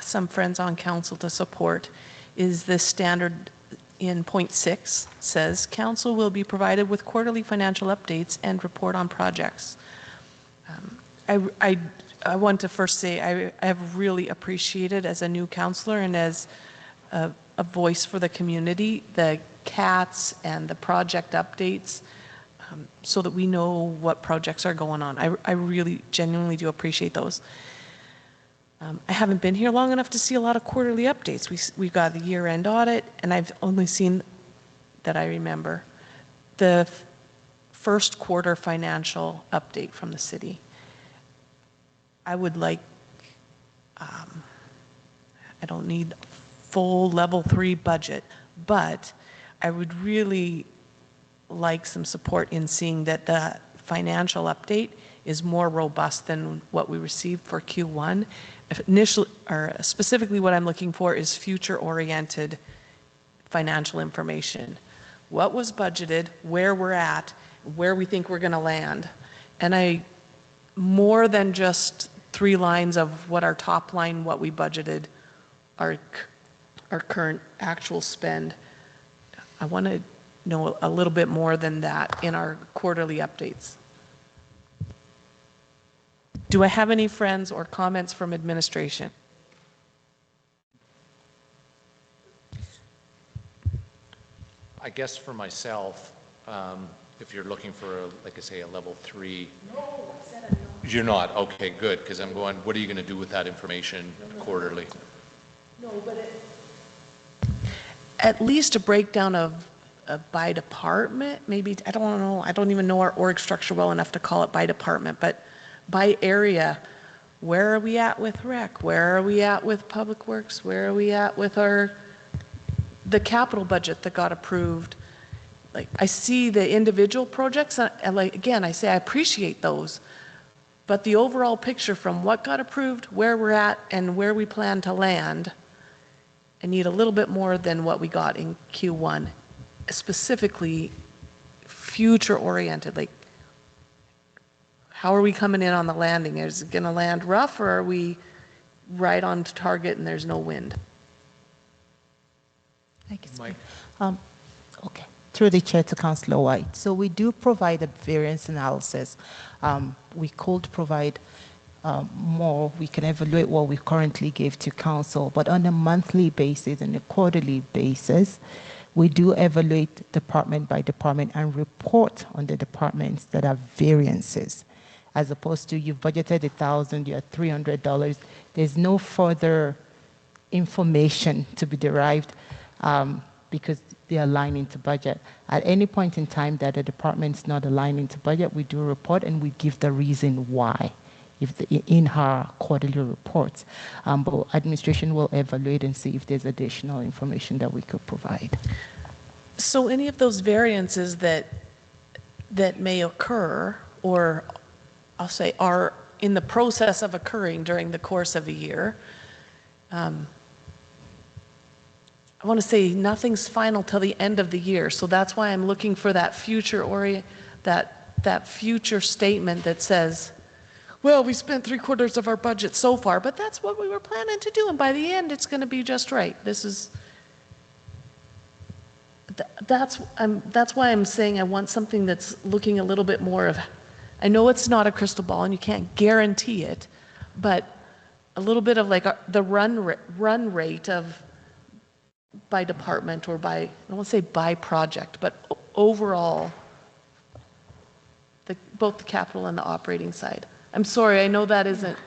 some friends on council to support, is the standard in point 6 says, council will be provided with quarterly financial updates and report on projects. I want to first say I have really appreciated as a new councillor and as a voice for the community, the CATs and the project updates, so that we know what projects are going on. I really genuinely do appreciate those. I haven't been here long enough to see a lot of quarterly updates. We've got the year-end audit, and I've only seen, that I remember, the first quarter financial update from the city. I would like, I don't need full level 3 budget, but I would really like some support in seeing that the financial update is more robust than what we received for Q1. Initially, or specifically what I'm looking for is future-oriented financial information. What was budgeted, where we're at, where we think we're going to land. And more than just 3 lines of what our top line, what we budgeted, our current actual spend. I want to know a little bit more than that in our quarterly updates. Do I have any friends or comments from administration? I guess for myself, if you're looking for, like I say, a level 3. No, I said I'm not. You're not? Okay, good, because I'm going, what are you going to do with that information quarterly? No, but at least a breakdown of by department, maybe, I don't know, I don't even know our org structure well enough to call it by department, but by area, where are we at with rec? Where are we at with public works? Where are we at with the capital budget that got approved? Like, I see the individual projects, and like, again, I say I appreciate those, but the overall picture from what got approved, where we're at, and where we plan to land, I need a little bit more than what we got in Q1, specifically future-oriented. Like, how are we coming in on the landing? Is it going to land rough, or are we right on target and there's no wind? Mike. Okay. Through the chair to Councillor White. So we do provide a variance analysis. We could provide more. We can evaluate what we currently give to council, but on a monthly basis and a quarterly basis, we do evaluate department by department and report on the departments that have variances. As opposed to you've budgeted $1,000, you're at $300. There's no further information to be derived because they're aligning to budget. At any point in time that a department's not aligning to budget, we do a report and we give the reason why in our quarterly reports. But administration will evaluate and see if there's additional information that we could provide. So any of those variances that may occur, or I'll say are in the process of occurring during the course of a year, I want to say nothing's final till the end of the year. So that's why I'm looking for that future that future statement that says, well, we spent 3/4 of our budget so far, but that's what we were planning to do, and by the end it's going to be just right. That's why I'm saying I want something that's looking a little bit more of, I know it's not a crystal ball and you can't guarantee it, but a little bit of like the run rate of by department or by, I don't want to say by project, but overall both the capital and the operating side. I'm sorry, I know that isn't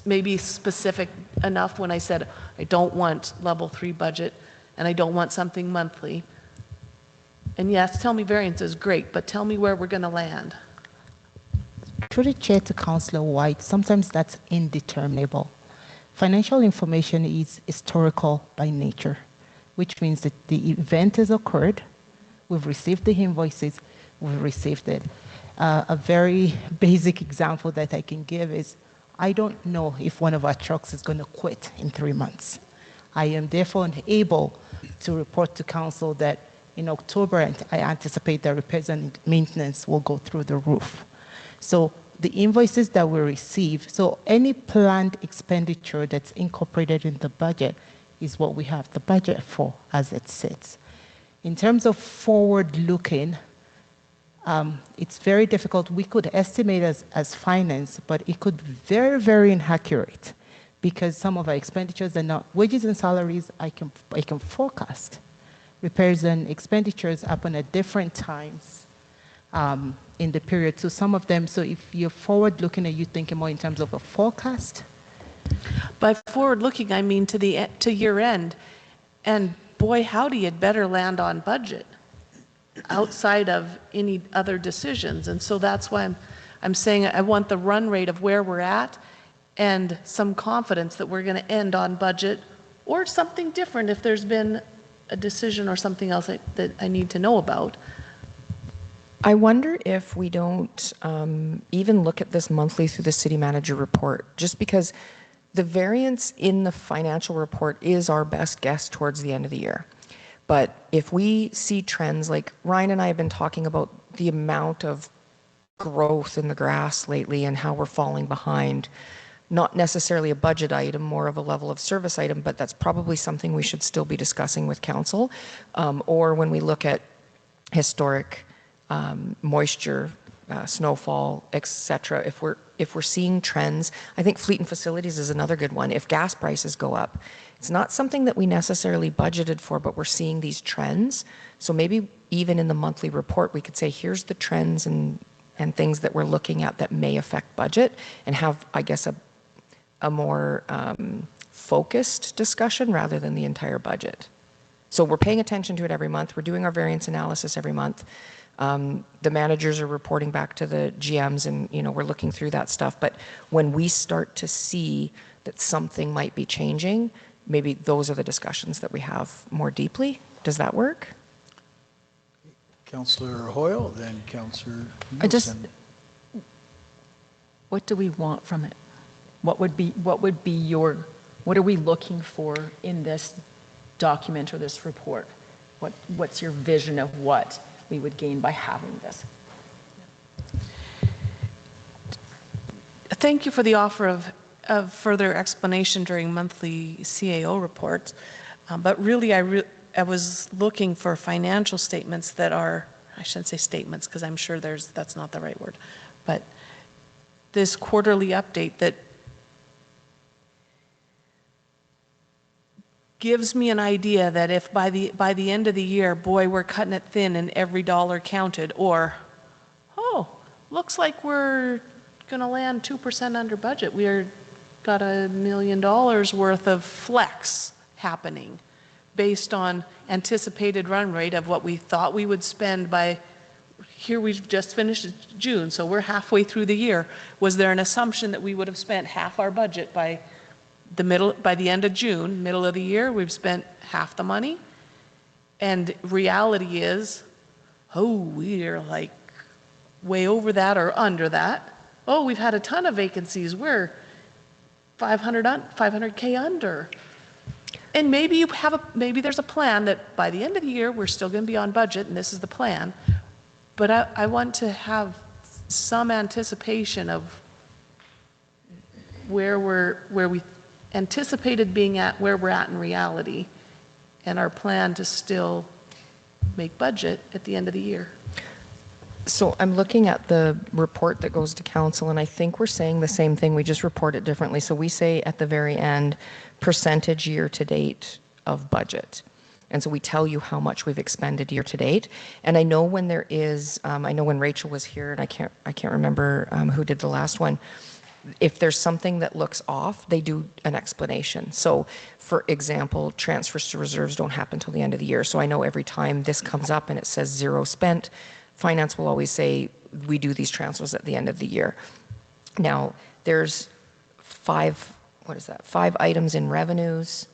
maybe specific enough when I said I don't want level 3 budget and I don't want something monthly. And yes, tell me variance is great, but tell me where we're going to land. Through the chair to Councillor White, sometimes that's indeterminable. Financial information is historical by nature, which means that the event has occurred, we've received the invoices, we've received it. A very basic example that I can give is, I don't know if one of our trucks is going to quit in 3 months. I am therefore unable to report to council that in October I anticipate that repairs and maintenance will go through the roof. So the invoices that we receive, so any planned expenditure that's incorporated in the budget is what we have the budget for as it sits. In terms of forward-looking, it's very difficult. We could estimate as finance, but it could be very, very inaccurate because some of our expenditures are not wages and salaries. I can forecast. Repairs and expenditures happen at different times in the period. So some of them. So if you're forward-looking, are you thinking more in terms of a forecast? By forward-looking, I mean to year end, and boy, howdy, it better land on budget outside of any other decisions. And so that's why I'm saying I want the run rate of where we're at and some confidence that we're going to end on budget or something different if there's been a decision or something else that I need to know about. I wonder if we don't even look at this monthly through the city manager report, just because the variance in the financial report is our best guess towards the end of the year. But if we see trends, like Ryan and I have been talking about the amount of growth in the grass lately and how we're falling behind, not necessarily a budget item, more of a level of service item, but that's probably something we should still be discussing with council. Or when we look at historic moisture, snowfall, etc. If we're seeing trends, I think fleet and facilities is another good one. If gas prices go up, it's not something that we necessarily budgeted for, but we're seeing these trends. So maybe even in the monthly report, we could say, here's the trends and things that we're looking at that may affect budget, and have, I guess, a more focused discussion rather than the entire budget. So we're paying attention to it every month. We're doing our variance analysis every month. The managers are reporting back to the GMs, and we're looking through that stuff. But when we start to see that something might be changing, maybe those are the discussions that we have more deeply. Does that work? Councillor Hoyle, then Councillor Nielsen. What do we want from it? What are we looking for in this document or this report? What's your vision of what we would gain by having this? Thank you for the offer of further explanation during monthly CAO reports. But really, I was looking for financial statements that are, I shouldn't say statements because I'm sure that's not the right word, but this quarterly update that gives me an idea that if by the end of the year, boy, we're cutting it thin and every dollar counted, or, oh, looks like we're going to land 2% under budget. We're got $1 million worth of flex happening based on anticipated run rate of what we thought we would spend by, here we've just finished June, so we're halfway through the year. Was there an assumption that we would have spent half our budget by the end of June, middle of the year, we've spent half the money? And reality is, oh, we're like way over that or under that. Oh, we've had a ton of vacancies. We're 500K under. And maybe maybe there's a plan that by the end of the year, we're still going to be on budget, and this is the plan. But I want to have some anticipation of where we anticipated being at, where we're at in reality, and our plan to still make budget at the end of the year. So I'm looking at the report that goes to council, and I think we're saying the same thing. We just report it differently. So we say at the very end, percentage year to date of budget. And so we tell you how much we've expended year to date. And I know when there is, I know when Rachel was here, and I can't remember who did the last one, if there's something that looks off, they do an explanation. So for example, transfers to reserves don't happen till the end of the year. So I know every time this comes up and it says 0 spent, finance will always say, we do these transfers at the end of the year. Now, there's 5 items in revenues.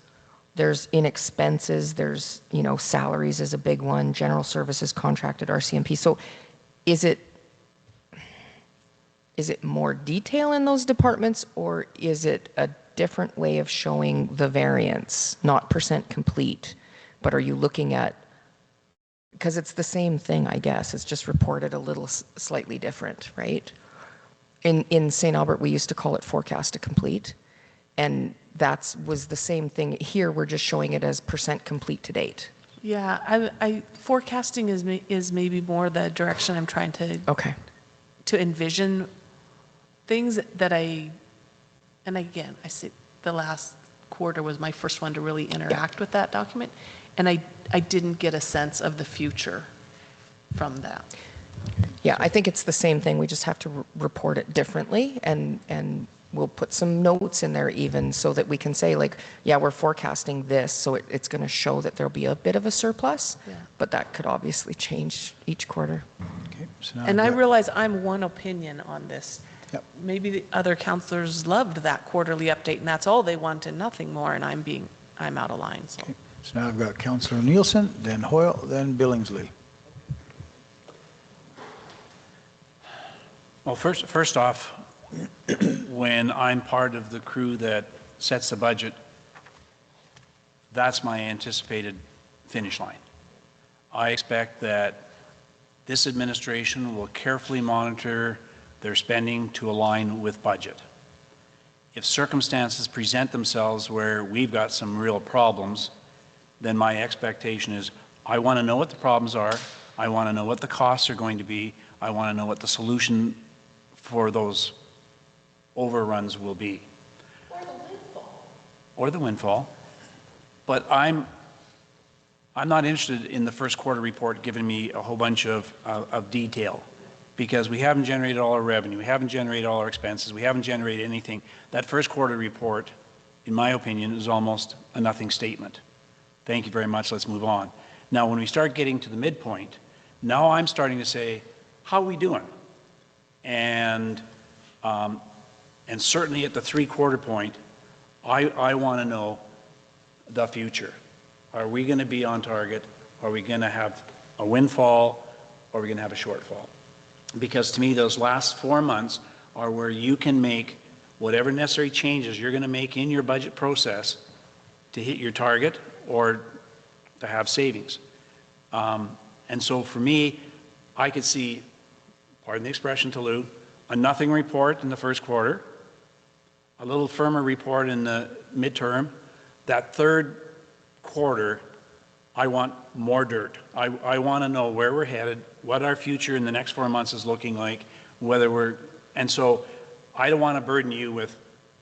There's in expenses, there's, salaries is a big one, general services, contracted, RCMP. So is it more detail in those departments, or is it a different way of showing the variance, not percent complete, but are you looking at, because it's the same thing, I guess, it's just reported a little slightly different, right? In St. Albert, we used to call it forecast to complete. And that was the same thing. Here, we're just showing it as percent complete to date. Yeah, forecasting is maybe more the direction I'm trying to envision things that and again, I say the last quarter was my first one to really interact with that document, and I didn't get a sense of the future from that. Yeah, I think it's the same thing. We just have to report it differently, and we'll put some notes in there even so that we can say, like, yeah, we're forecasting this, so it's going to show that there'll be a bit of a surplus, but that could obviously change each quarter. Okay, so now And I realize I'm one opinion on this. Yep. Maybe the other councillors loved that quarterly update, and that's all they want and nothing more, and I'm out of line. So, so now I've got Councillor Nielsen, then Hoyle, then Billingsley. Well, first off, when I'm part of the crew that sets the budget, that's my anticipated finish line. I expect that this administration will carefully monitor their spending to align with budget. If circumstances present themselves where we've got some real problems, then my expectation is I want to know what the problems are, I want to know what the costs are going to be, I want to know what the solution for those overruns will be. Or the windfall. But I'm not interested in the first quarter report giving me a whole bunch of detail, because we haven't generated all our revenue, we haven't generated all our expenses, we haven't generated anything. That first quarter report, in my opinion, is almost a nothing statement. Thank you very much, let's move on. Now, when we start getting to the midpoint, now I'm starting to say, how are we doing? And certainly at the 3-quarter point, I want to know the future. Are we going to be on target? Are we going to have a windfall? Or are we going to have a shortfall? Because to me, those last 4 months are where you can make whatever necessary changes you're going to make in your budget process to hit your target or to have savings. And so for me, I could see, pardon the expression, Toulouse, a nothing report in the first quarter, a little firmer report in the midterm. That third quarter, I want more dirt. I want to know where we're headed, what our future in the next 4 months is looking like, whether we're, and so I don't want to burden you with,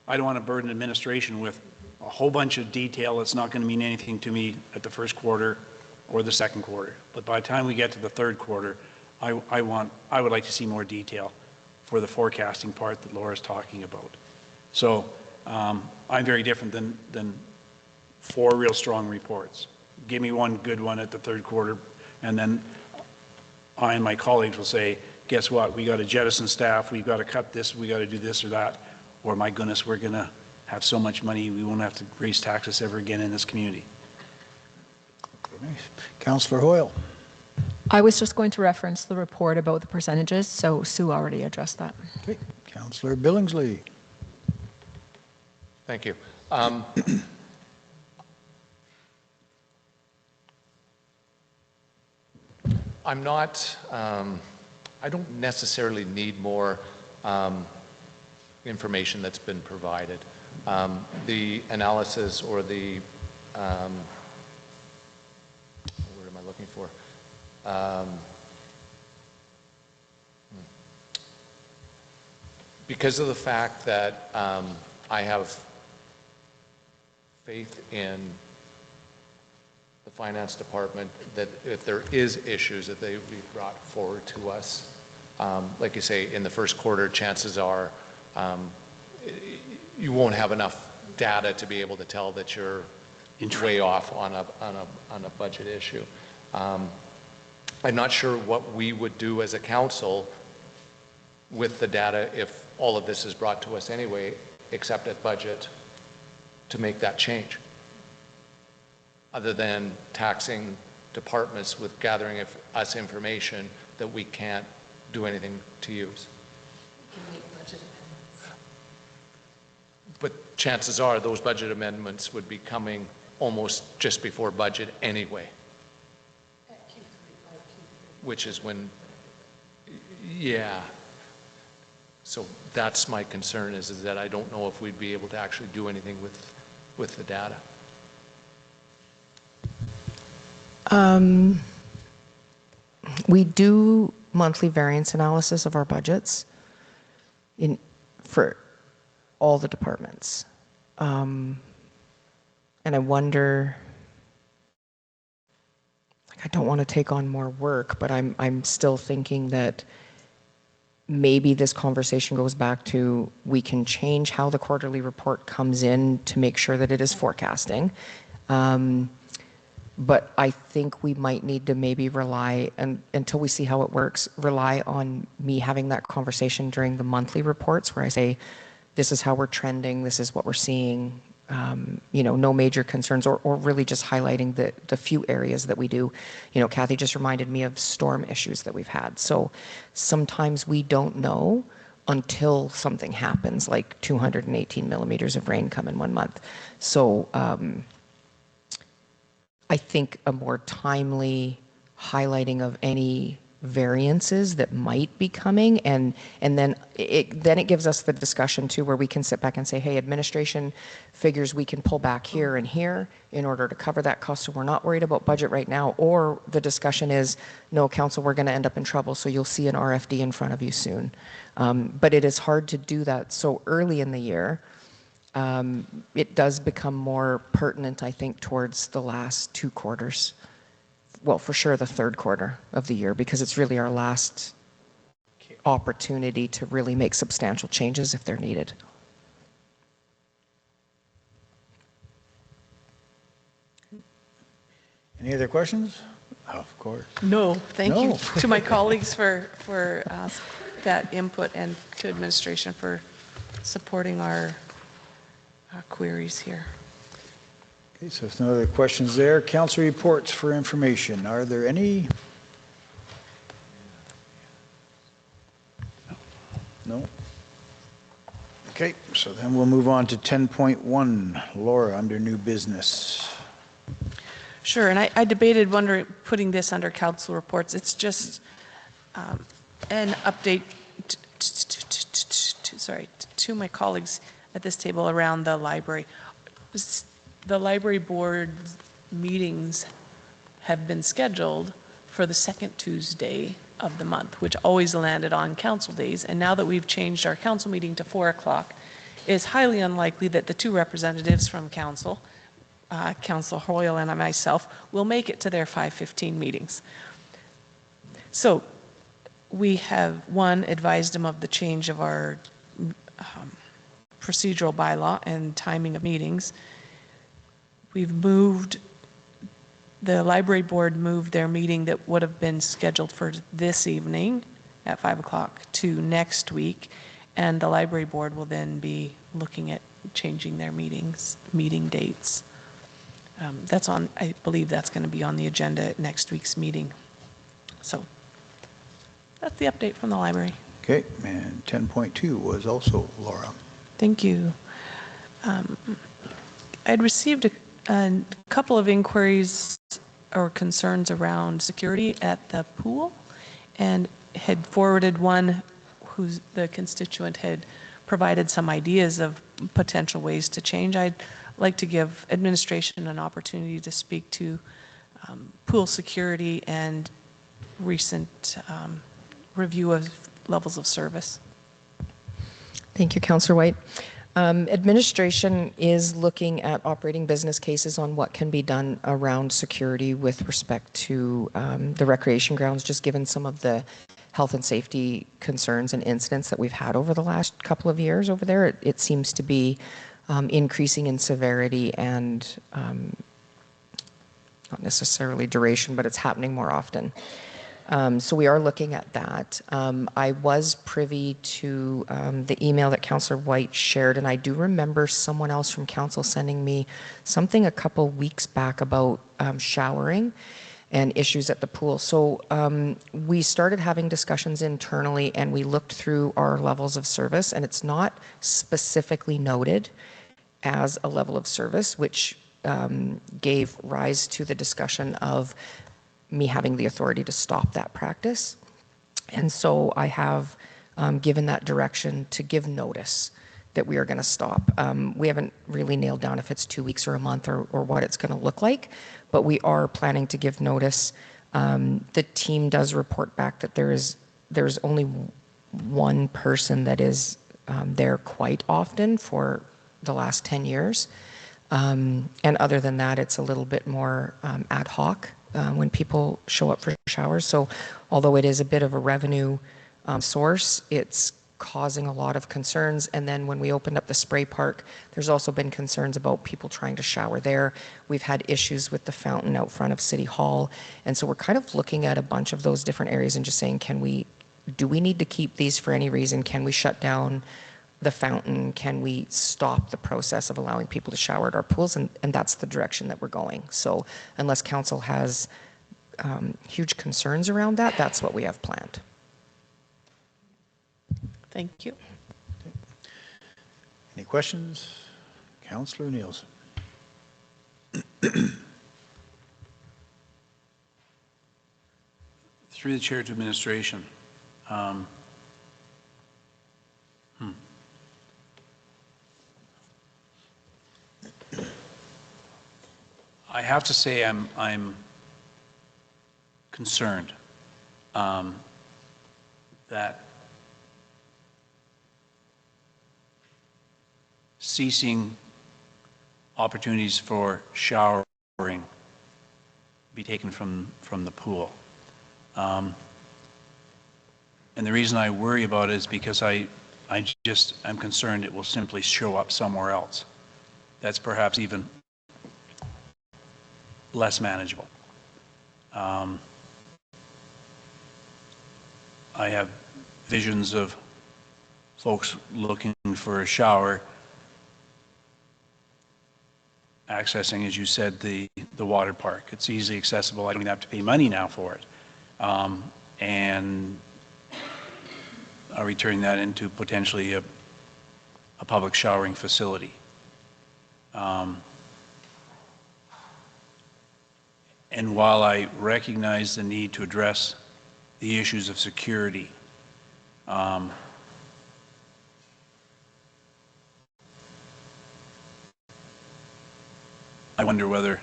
I don't want to burden administration with a whole bunch of detail that's not going to mean anything to me at the first quarter or the second quarter. But by the time we get to the third quarter, I would like to see more detail for the forecasting part that Laura's talking about. So I'm very different than 4 real strong reports. Give me one good one at the third quarter, and then I and my colleagues will say, guess what, we got to jettison staff, we've got to cut this, we got to do this or that, or my goodness, we're going to have so much money we won't have to raise taxes ever again in this community. Nice. Councillor Hoyle. I was just going to reference the report about the percentages, so Sue already addressed that. Okay. Councillor Billingsley. Thank you. I'm not, I don't necessarily need more information that's been provided. The analysis or the, what word am I looking for? Because of the fact that I have faith in the finance department, that if there is issues, that they would be brought forward to us. Like you say, in the first quarter, chances are you won't have enough data to be able to tell that you're way off on a budget issue. I'm not sure what we would do as a council with the data if all of this is brought to us anyway, except at budget, to make that change, other than taxing departments with gathering us information that we can't do anything to use. But chances are those budget amendments would be coming almost just before budget anyway, which is when, yeah. So that's my concern, is that I don't know if we'd be able to actually do anything with the data. We do monthly variance analysis of our budgets for all the departments. And I wonder, like, I don't want to take on more work, but I'm still thinking that maybe this conversation goes back to, we can change how the quarterly report comes in to make sure that it is forecasting. But I think we might need to maybe rely, and until we see how it works, rely on me having that conversation during the monthly reports where I say, this is how we're trending, this is what we're seeing, no major concerns, or really just highlighting the few areas that we do. Kathy just reminded me of storm issues that we've had. So sometimes we don't know until something happens, like 218 millimeters of rain come in 1 month. So I think a more timely highlighting of any variances that might be coming, and then it gives us the discussion too, where we can sit back and say, hey, administration figures we can pull back here and here in order to cover that cost, so we're not worried about budget right now. Or the discussion is, no, council, we're going to end up in trouble, so you'll see an RFD in front of you soon. But it is hard to do that so early in the year. It does become more pertinent, I think, towards the last 2 quarters. Well, for sure the 3rd quarter of the year, because it's really our last opportunity to really make substantial changes if they're needed. Any other questions? Of course. No, thank you No. to my colleagues for that input, and to administration for supporting our queries here. Okay, so if no other questions there, council reports for information. Are there any? No? Okay, so then we'll move on to 10.1. Laura, under new business. Sure, and I debated putting this under council reports. It's just an update to my colleagues at this table around the library. The library board meetings have been scheduled for the 2nd Tuesday of the month, which always landed on council days. And now that we've changed our council meeting to 4 o'clock, it's highly unlikely that the 2 representatives from council, Councilor Hoyle and myself, will make it to their 5:15 meetings. So we have, one, advised them of the change of our procedural bylaw and timing of meetings. We've moved, the library board moved their meeting that would have been scheduled for this evening at 5 o'clock to next week, and the library board will then be looking at changing their meeting dates. That's on, I believe that's going to be on the agenda at next week's meeting. So that's the update from the library. Okay, and 10.2 was also Laura. Thank you. I'd received a couple of inquiries or concerns around security at the pool, and had forwarded one who's the constituent had provided some ideas of potential ways to change. I'd like to give administration an opportunity to speak to pool security and recent review of levels of service. Thank you, Councillor White. Administration is looking at operating business cases on what can be done around security with respect to the recreation grounds, just given some of the health and safety concerns and incidents that we've had over the last couple of years over there. It seems to be increasing in severity and not necessarily duration, but it's happening more often. So we are looking at that. I was privy to the email that Councillor White shared, and I do remember someone else from council sending me something a couple weeks back about showering and issues at the pool. So we started having discussions internally, and we looked through our levels of service, and it's not specifically noted as a level of service, which gave rise to the discussion of me having the authority to stop that practice. And so I have given that direction to give notice that we are going to stop. We haven't really nailed down if it's 2 weeks or a month or what it's going to look like, but we are planning to give notice. The team does report back that there's only one person that is there quite often for the last 10 years. And other than that, it's a little bit more ad hoc when people show up for showers. So although it is a bit of a revenue source, it's causing a lot of concerns. And then when we opened up the spray park, there's also been concerns about people trying to shower there. We've had issues with the fountain out front of City Hall. And so we're kind of looking at a bunch of those different areas and just saying, do we need to keep these for any reason? Can we shut down the fountain? Can we stop the process of allowing people to shower at our pools? And that's the direction that we're going. So unless council has huge concerns around that, that's what we have planned. Thank you. Any questions? Councillor Nielsen. Through the chair to administration. I have to say I'm concerned that ceasing opportunities for showering be taken from the pool. And the reason I worry about it is because I'm concerned it will simply show up somewhere else. That's perhaps even less manageable. I have visions of folks looking for a shower, accessing, as you said, the water park. It's easily accessible. I don't even have to pay money now for it. And are we turning that into potentially a public showering facility? And while I recognize the need to address the issues of security, I wonder whether,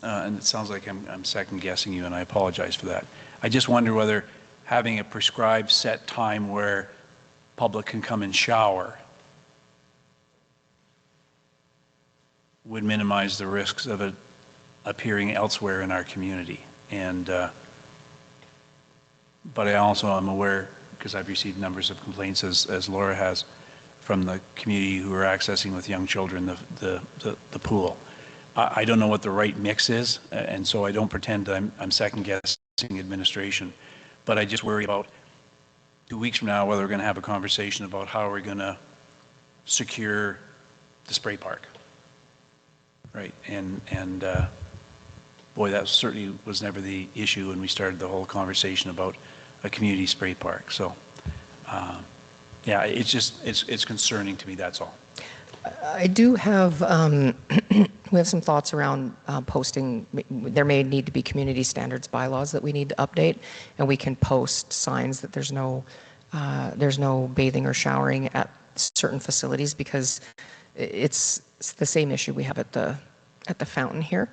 and it sounds like I'm second guessing you, and I apologize for that. I just wonder whether having a prescribed set time where public can come and shower would minimize the risks of it appearing elsewhere in our community. And but I also am aware, because I've received numbers of complaints, as Laura has, from the community who are accessing with young children the pool. I don't know what the right mix is, and so I don't pretend I'm second guessing administration, but I just worry about 2 weeks from now whether we're going to have a conversation about how we're going to secure the spray park, right? And boy, that certainly was never the issue when we started the whole conversation about a community spray park. So, yeah, it's concerning to me. That's all. I do have, we have some thoughts around posting. There may need to be community standards bylaws that we need to update, and we can post signs that there's no bathing or showering at certain facilities, because it's the same issue we have at the fountain here.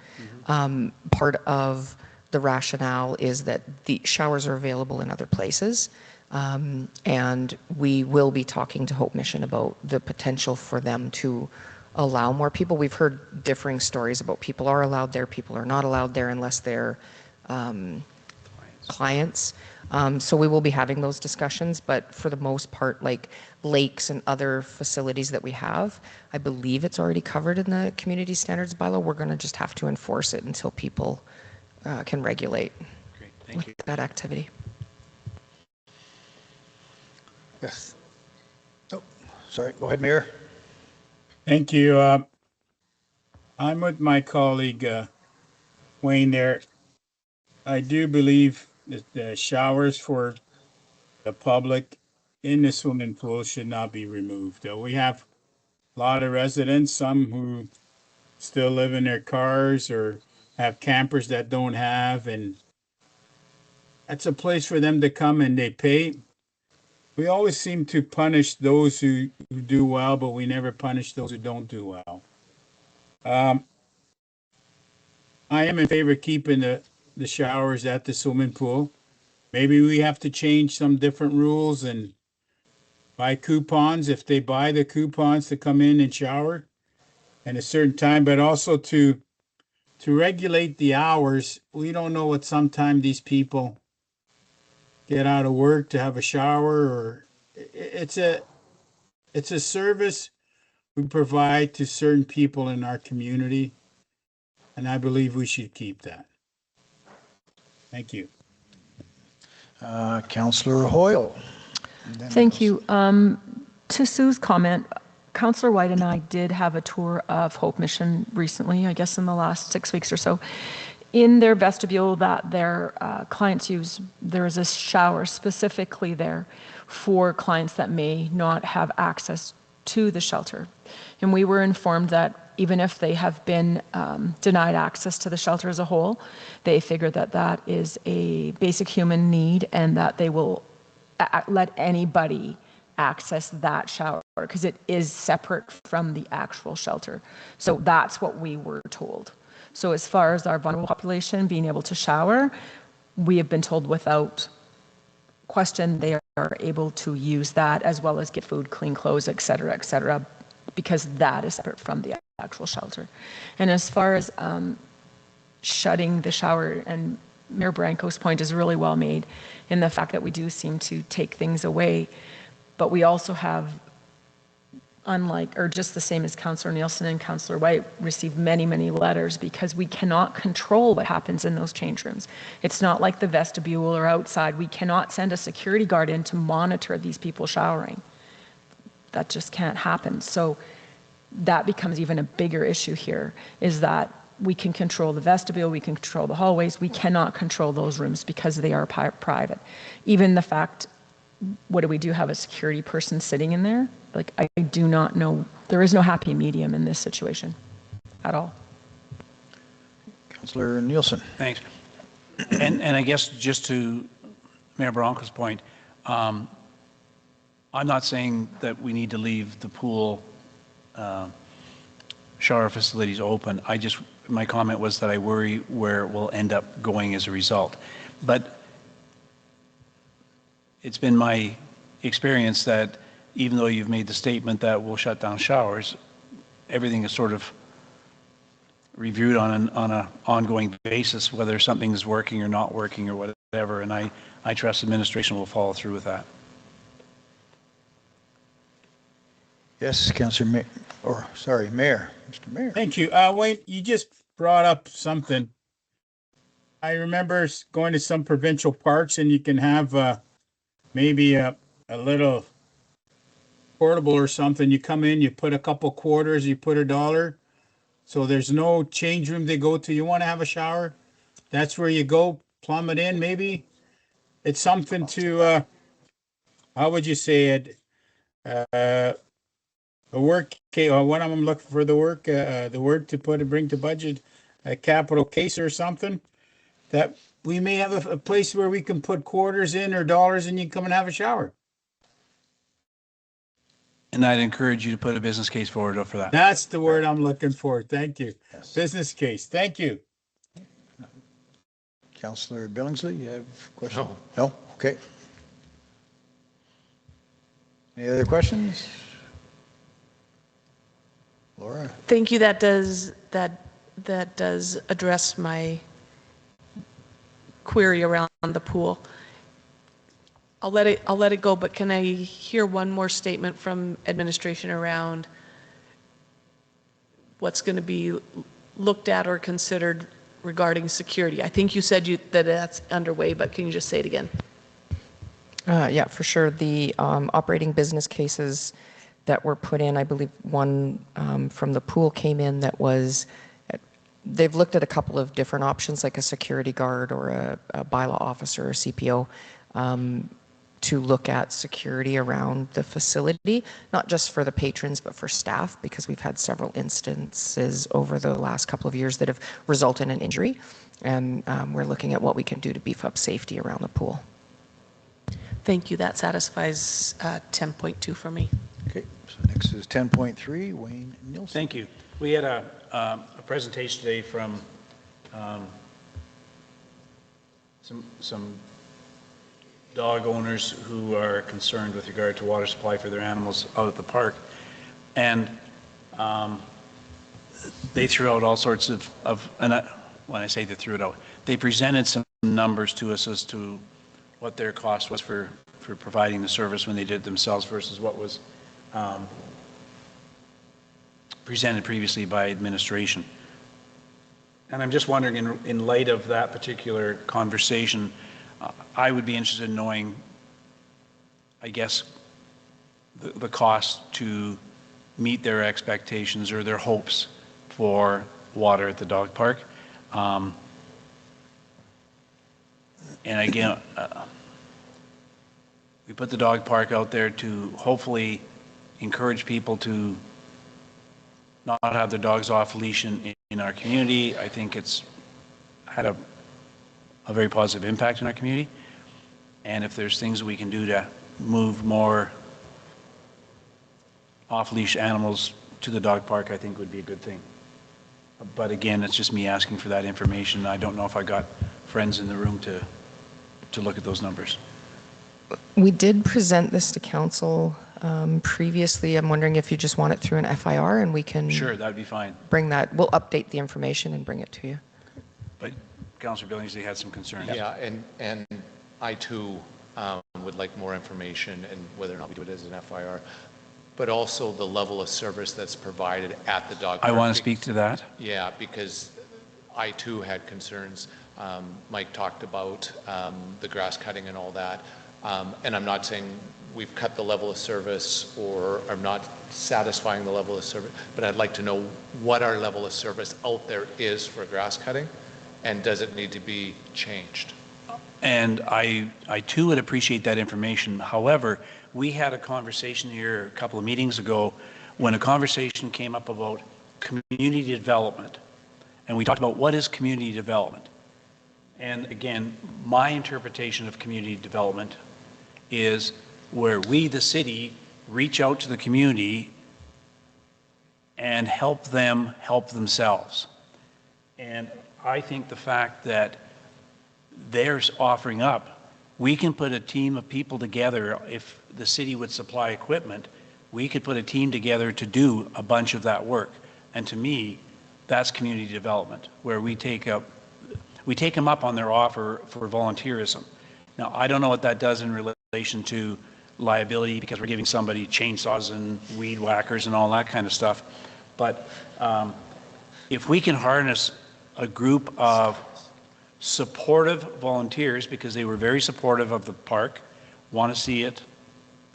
Mm-hmm. Part of the rationale is that the showers are available in other places. And we will be talking to Hope Mission about the potential for them to allow more people. We've heard differing stories about people are allowed there, people are not allowed there unless they're clients. So we will be having those discussions, but for the most part, like lakes and other facilities that we have, I believe it's already covered in the community standards bylaw. We're going to just have to enforce it until people can regulate that activity. Yes. Oh, sorry. Go ahead, Mayor. Thank you. I'm with my colleague, Wayne there. I do believe that the showers for the public in the swimming pool should not be removed. We have a lot of residents, some who still live in their cars or have campers that don't have, and that's a place for them to come and they pay. We always seem to punish those who do well, but we never punish those who don't do well. I am in favor of keeping the showers at the swimming pool. Maybe we have to change some different rules and buy coupons if they buy the coupons to come in and shower at a certain time, but also to regulate the hours. We don't know what sometime these people get out of work to have a shower, or it's a service we provide to certain people in our community, and I believe we should keep that. Thank you. Councillor Hoyle. Thank you. To Sue's comment, Councillor White and I did have a tour of Hope Mission recently, I guess in the last 6 weeks or so. In their vestibule that their clients use, there is a shower specifically there for clients that may not have access to the shelter. And we were informed that even if they have been denied access to the shelter as a whole, they figure that that is a basic human need and that they will let anybody access that shower because it is separate from the actual shelter. So that's what we were told. So as far as our vulnerable population being able to shower, we have been told without question they are able to use that as well as get food, clean clothes, et cetera, because that is separate from the actual shelter. And as far as shutting the shower, and Mayor Branco's point is really well made in the fact that we do seem to take things away, but we also have, unlike, or just the same as Councillor Nielsen and Councillor White, received many, many letters because we cannot control what happens in those change rooms. It's not like the vestibule or outside. We cannot send a security guard in to monitor these people showering. That just can't happen. So that becomes even a bigger issue here, is that we can control the vestibule, we can control the hallways, we cannot control those rooms because they are private. Even the fact, what do we do, have a security person sitting in there? Like, I do not know, there is no happy medium in this situation at all. Councillor Nielsen. Thanks. And I guess just to Mayor Branco's point, I'm not saying that we need to leave the pool shower facilities open. My comment was that I worry where we'll end up going as a result. But it's been my experience that even though you've made the statement that we'll shut down showers, everything is sort of reviewed on an ongoing basis, whether something is working or not working or whatever, and I trust administration will follow through with that. Yes, Councillor Mayor, Mayor. Mr. Mayor. Thank you. Wayne, you just brought up something. I remember going to some provincial parks and you can have maybe a little portable or something. You come in, you put a couple quarters, you put $1. So there's no change room to go to. You want to have a shower? That's where you go, plumb it in maybe. It's something to, how would you say it? A work, what I'm looking for, the word to bring to budget, a capital case or something, that we may have a place where we can put quarters in or dollars and you can come and have a shower. And I'd encourage you to put a business case forward for that. That's the word I'm looking for. Thank you. Yes. Business case. Thank you. Councillor Billingsley, you have a question? No. Okay. Any other questions? Laura? Thank you. That does address my query around the pool. I'll let it go, but can I hear one more statement from administration around what's going to be looked at or considered regarding security? I think you said that that's underway, but can you just say it again? Yeah, for sure. The operating business cases that were put in, I believe one from the pool came in that was, they've looked at a couple of different options, like a security guard or a bylaw officer or CPO, to look at security around the facility, not just for the patrons, but for staff, because we've had several instances over the last couple of years that have resulted in injury. And we're looking at what we can do to beef up safety around the pool. Thank you. That satisfies 10.2 for me. Okay, so next is 10.3, Wayne Nielsen. Thank you. We had a presentation today from some dog owners who are concerned with regard to water supply for their animals out at the park. And they threw out all sorts of when I say they threw it out, they presented some numbers to us as to what their cost was for providing the service when they did it themselves versus what was presented previously by administration. And I'm just wondering, in light of that particular conversation, I would be interested in knowing, I guess, the cost to meet their expectations or their hopes for water at the dog park. And again, we put the dog park out there to hopefully encourage people to not have their dogs off leash in our community. I think it's had a very positive impact in our community. And if there's things we can do to move more off-leash animals to the dog park, I think would be a good thing. But again, it's just me asking for that information. I don't know if I got friends in the room to look at those numbers. We did present this to council previously. I'm wondering if you just want it through an FIR and we can... Sure, that'd be fine. Bring that, we'll update the information and bring it to you. But Councillor Billingsley had some concerns. Yeah, and I too would like more information, and whether or not we do it as an FIR, but also the level of service that's provided at the dog park. I want to speak to that. Yeah, because I too had concerns. Mike talked about the grass cutting and all that. And I'm not saying we've cut the level of service or are not satisfying the level of service, but I'd like to know what our level of service out there is for grass cutting, and does it need to be changed? And I too would appreciate that information. However, we had a conversation here a couple of meetings ago when a conversation came up about community development. And we talked about what is community development. And again, my interpretation of community development is where we, the city, reach out to the community and help them help themselves. And I think the fact that they're offering up, we can put a team of people together. If the city would supply equipment, we could put a team together to do a bunch of that work. And to me, that's community development, where we take them up on their offer for volunteerism. Now, I don't know what that does in relation to liability, because we're giving somebody chainsaws and weed whackers and all that kind of stuff. But if we can harness a group of supportive volunteers, because they were very supportive of the park, want to see it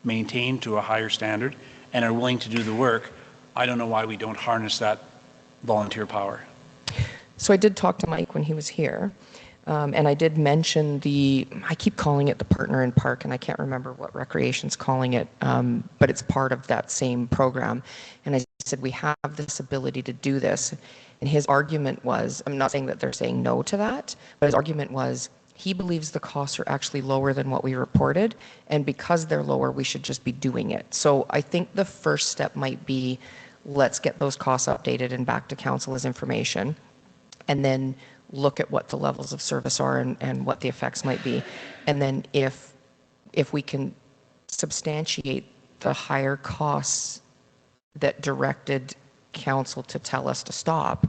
maintained to a higher standard, and are willing to do the work, I don't know why we don't harness that volunteer power. So I did talk to Mike when he was here, and I did mention I keep calling it the Partner in Park, and I can't remember what Recreation's calling it, but it's part of that same program. And I said, we have this ability to do this. And his argument was, I'm not saying that they're saying no to that, but his argument was, he believes the costs are actually lower than what we reported, and because they're lower, we should just be doing it. So I think the first step might be, let's get those costs updated and back to council as information, and then look at what the levels of service are and what the effects might be. And then if we can substantiate the higher costs that directed council to tell us to stop,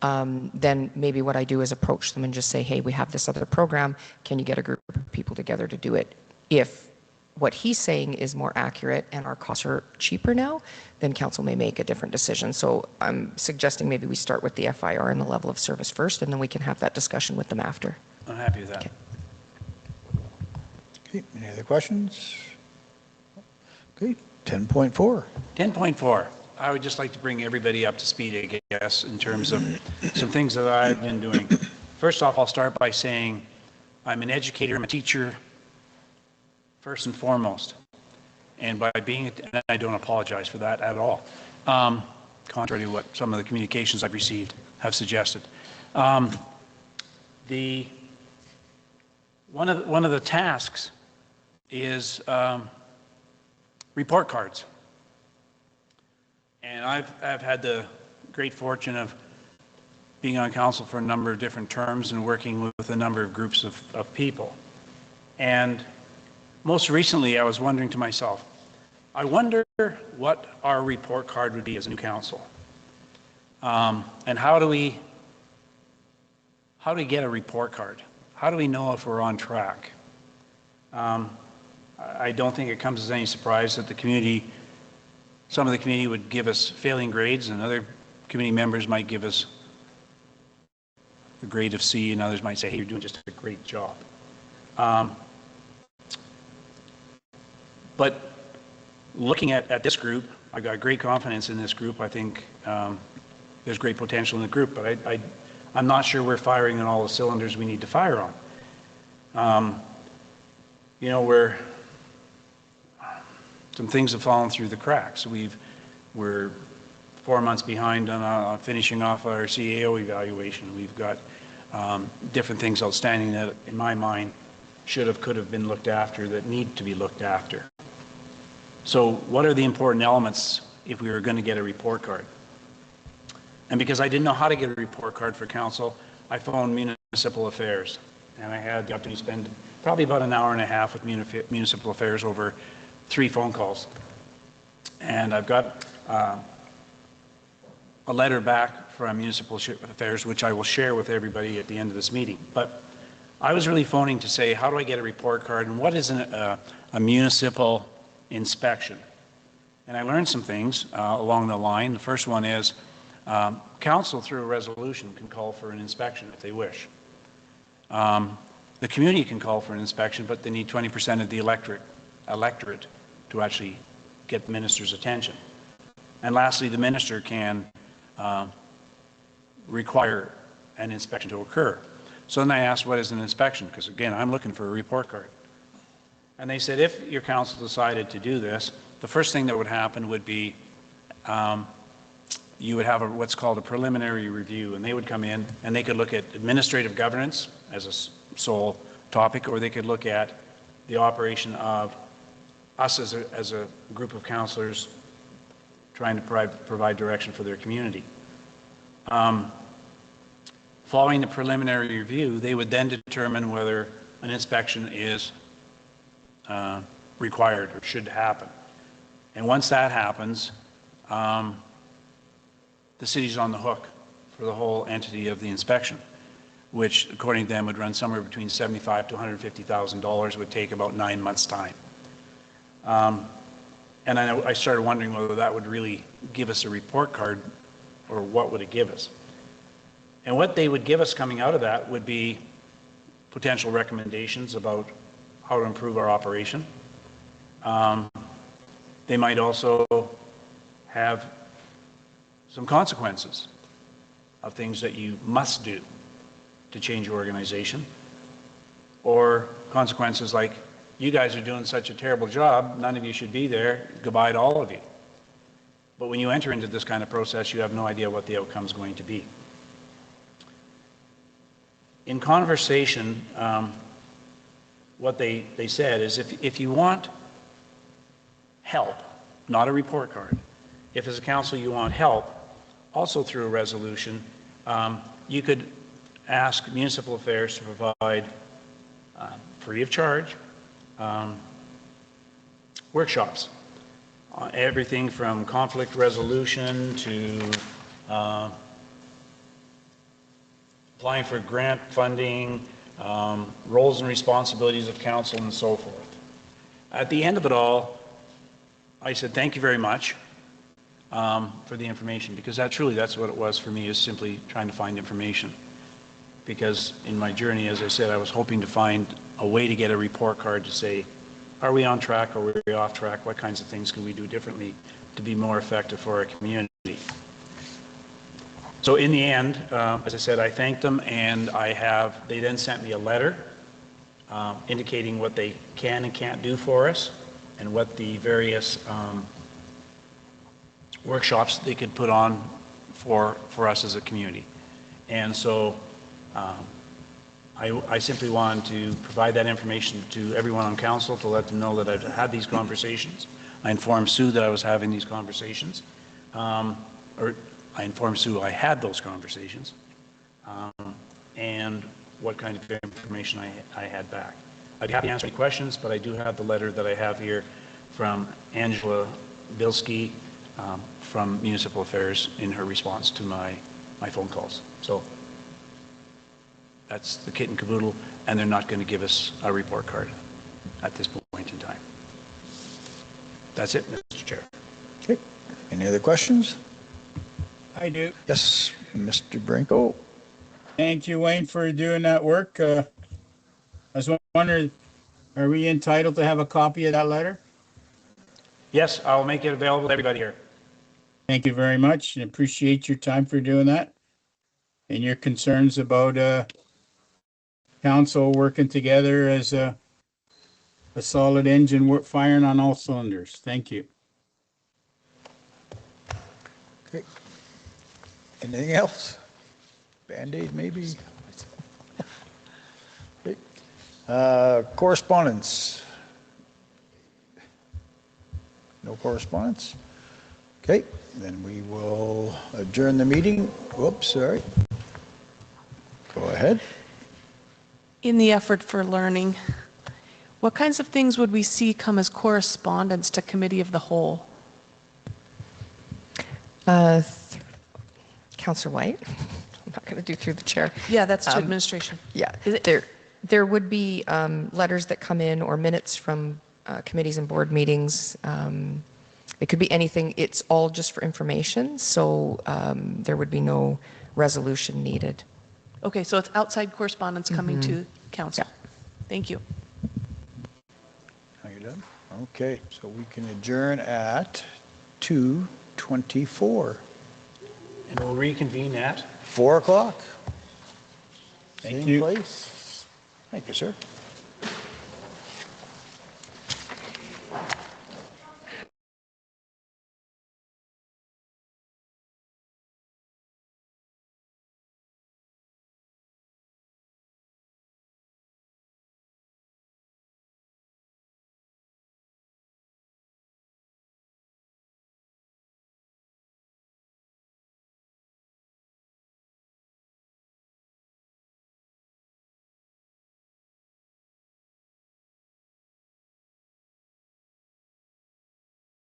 then maybe what I do is approach them and just say, hey, we have this other program. Can you get a group of people together to do it? If what he's saying is more accurate and our costs are cheaper now, then council may make a different decision. So I'm suggesting maybe we start with the FIR and the level of service first, and then we can have that discussion with them after. I'm happy with that. Okay. Okay, any other questions? Okay, 10.4. 10.4, I would just like to bring everybody up to speed, I guess, in terms of some things that I've been doing. First off, I'll start by saying I'm an educator, I'm a teacher, first and foremost. And by being, and I don't apologize for that at all, contrary to what some of the communications I've received have suggested. One of the tasks is report cards. And I've had the great fortune of being on council for a number of different terms and working with a number of groups of people. And most recently, I was wondering to myself, I wonder what our report card would be as a new council. And how do we get a report card? How do we know if we're on track? I don't think it comes as any surprise that the community, some of the community would give us failing grades, and other community members might give us a grade of C, and others might say, hey, you're doing just a great job. But looking at this group, I've got great confidence in this group. I think there's great potential in the group, but I'm not sure we're firing on all the cylinders we need to fire on. You know, some things have fallen through the cracks. We're 4 months behind on finishing off our CAO evaluation. We've got different things outstanding that, in my mind, could have been looked after, that need to be looked after. So what are the important elements if we were going to get a report card? And because I didn't know how to get a report card for council, I phoned Municipal Affairs. And I had the opportunity to spend probably about an hour and a half with Municipal Affairs over 3 phone calls. And I've got a letter back from Municipal Affairs, which I will share with everybody at the end of this meeting. But I was really phoning to say, how do I get a report card, and what is a municipal inspection? And I learned some things along the line. The first one is council, through a resolution, can call for an inspection if they wish. The community can call for an inspection, but they need 20% of the electorate to actually get the minister's attention. And lastly, the minister can require an inspection to occur. So then I asked, what is an inspection? Because again, I'm looking for a report card. And they said, if your council decided to do this, the first thing that would happen would be you would have what's called a preliminary review, and they would come in and they could look at administrative governance as a sole topic, or they could look at the operation of us as a group of councillors trying to provide direction for their community. Following the preliminary review, they would then determine whether an inspection is required or should happen. And once that happens, the city's on the hook for the whole entity of the inspection, which, according to them, would run somewhere between $75,000 to $150,000, would take about 9 months' time. And I started wondering whether that would really give us a report card, or what would it give us? And what they would give us coming out of that would be potential recommendations about how to improve our operation. They might also have some consequences of things that you must do to change your organization, or consequences like, you guys are doing such a terrible job, none of you should be there, goodbye to all of you. But when you enter into this kind of process, you have no idea what the outcome is going to be. In conversation, what they said is, if you want help, not a report card, if as a council you want help, also through a resolution, you could ask Municipal Affairs to provide, free of charge, workshops everything from conflict resolution to applying for grant funding, roles and responsibilities of council, and so forth. At the end of it all, I said, thank you very much for the information, because that's what it was for me, is simply trying to find information. Because in my journey, as I said, I was hoping to find a way to get a report card to say, are we on track, or are we off track? What kinds of things can we do differently to be more effective for our community? So in the end, as I said, I thanked them, and they then sent me a letter indicating what they can and can't do for us, and what the various workshops they could put on for us as a community. And so I simply wanted to provide that information to everyone on council to let them know that I've had these conversations. I informed Sue that I was having these conversations, or I informed Sue I had those conversations, and what kind of information I had back. I'd be happy to answer any questions, but I do have the letter that I have here from Angela Bilski from Municipal Affairs in her response to my phone calls. So that's the kit and caboodle, and they're not going to give us a report card at this point in time. That's it, Mr. Chair. Okay. Any other questions? I do. Yes, Mr. Branco. Thank you, Wayne, for doing that work. I was wondering, are we entitled to have a copy of that letter? Yes, I'll make it available to everybody here. Thank you very much, and appreciate your time for doing that, and your concerns about council working together as a solid engine firing on all cylinders. Thank you. Okay. Anything else? Band-Aid maybe? Okay. Correspondence. No correspondence? Okay, then we will adjourn the meeting. Whoops, sorry. Go ahead. In the effort for learning, what kinds of things would we see come as correspondence to Committee of the Whole? Councillor White, I'm not going to do through the chair. Yeah, that's to administration. Yeah, there would be letters that come in, or minutes from committees and board meetings. It could be anything. It's all just for information, so there would be no resolution needed. Okay, so it's outside correspondence coming to council. Yeah. Thank you. Are you done? Okay, so we can adjourn at 2:24. And we'll reconvene at 4 o'clock. Thank Same you. place. Thank you, sir.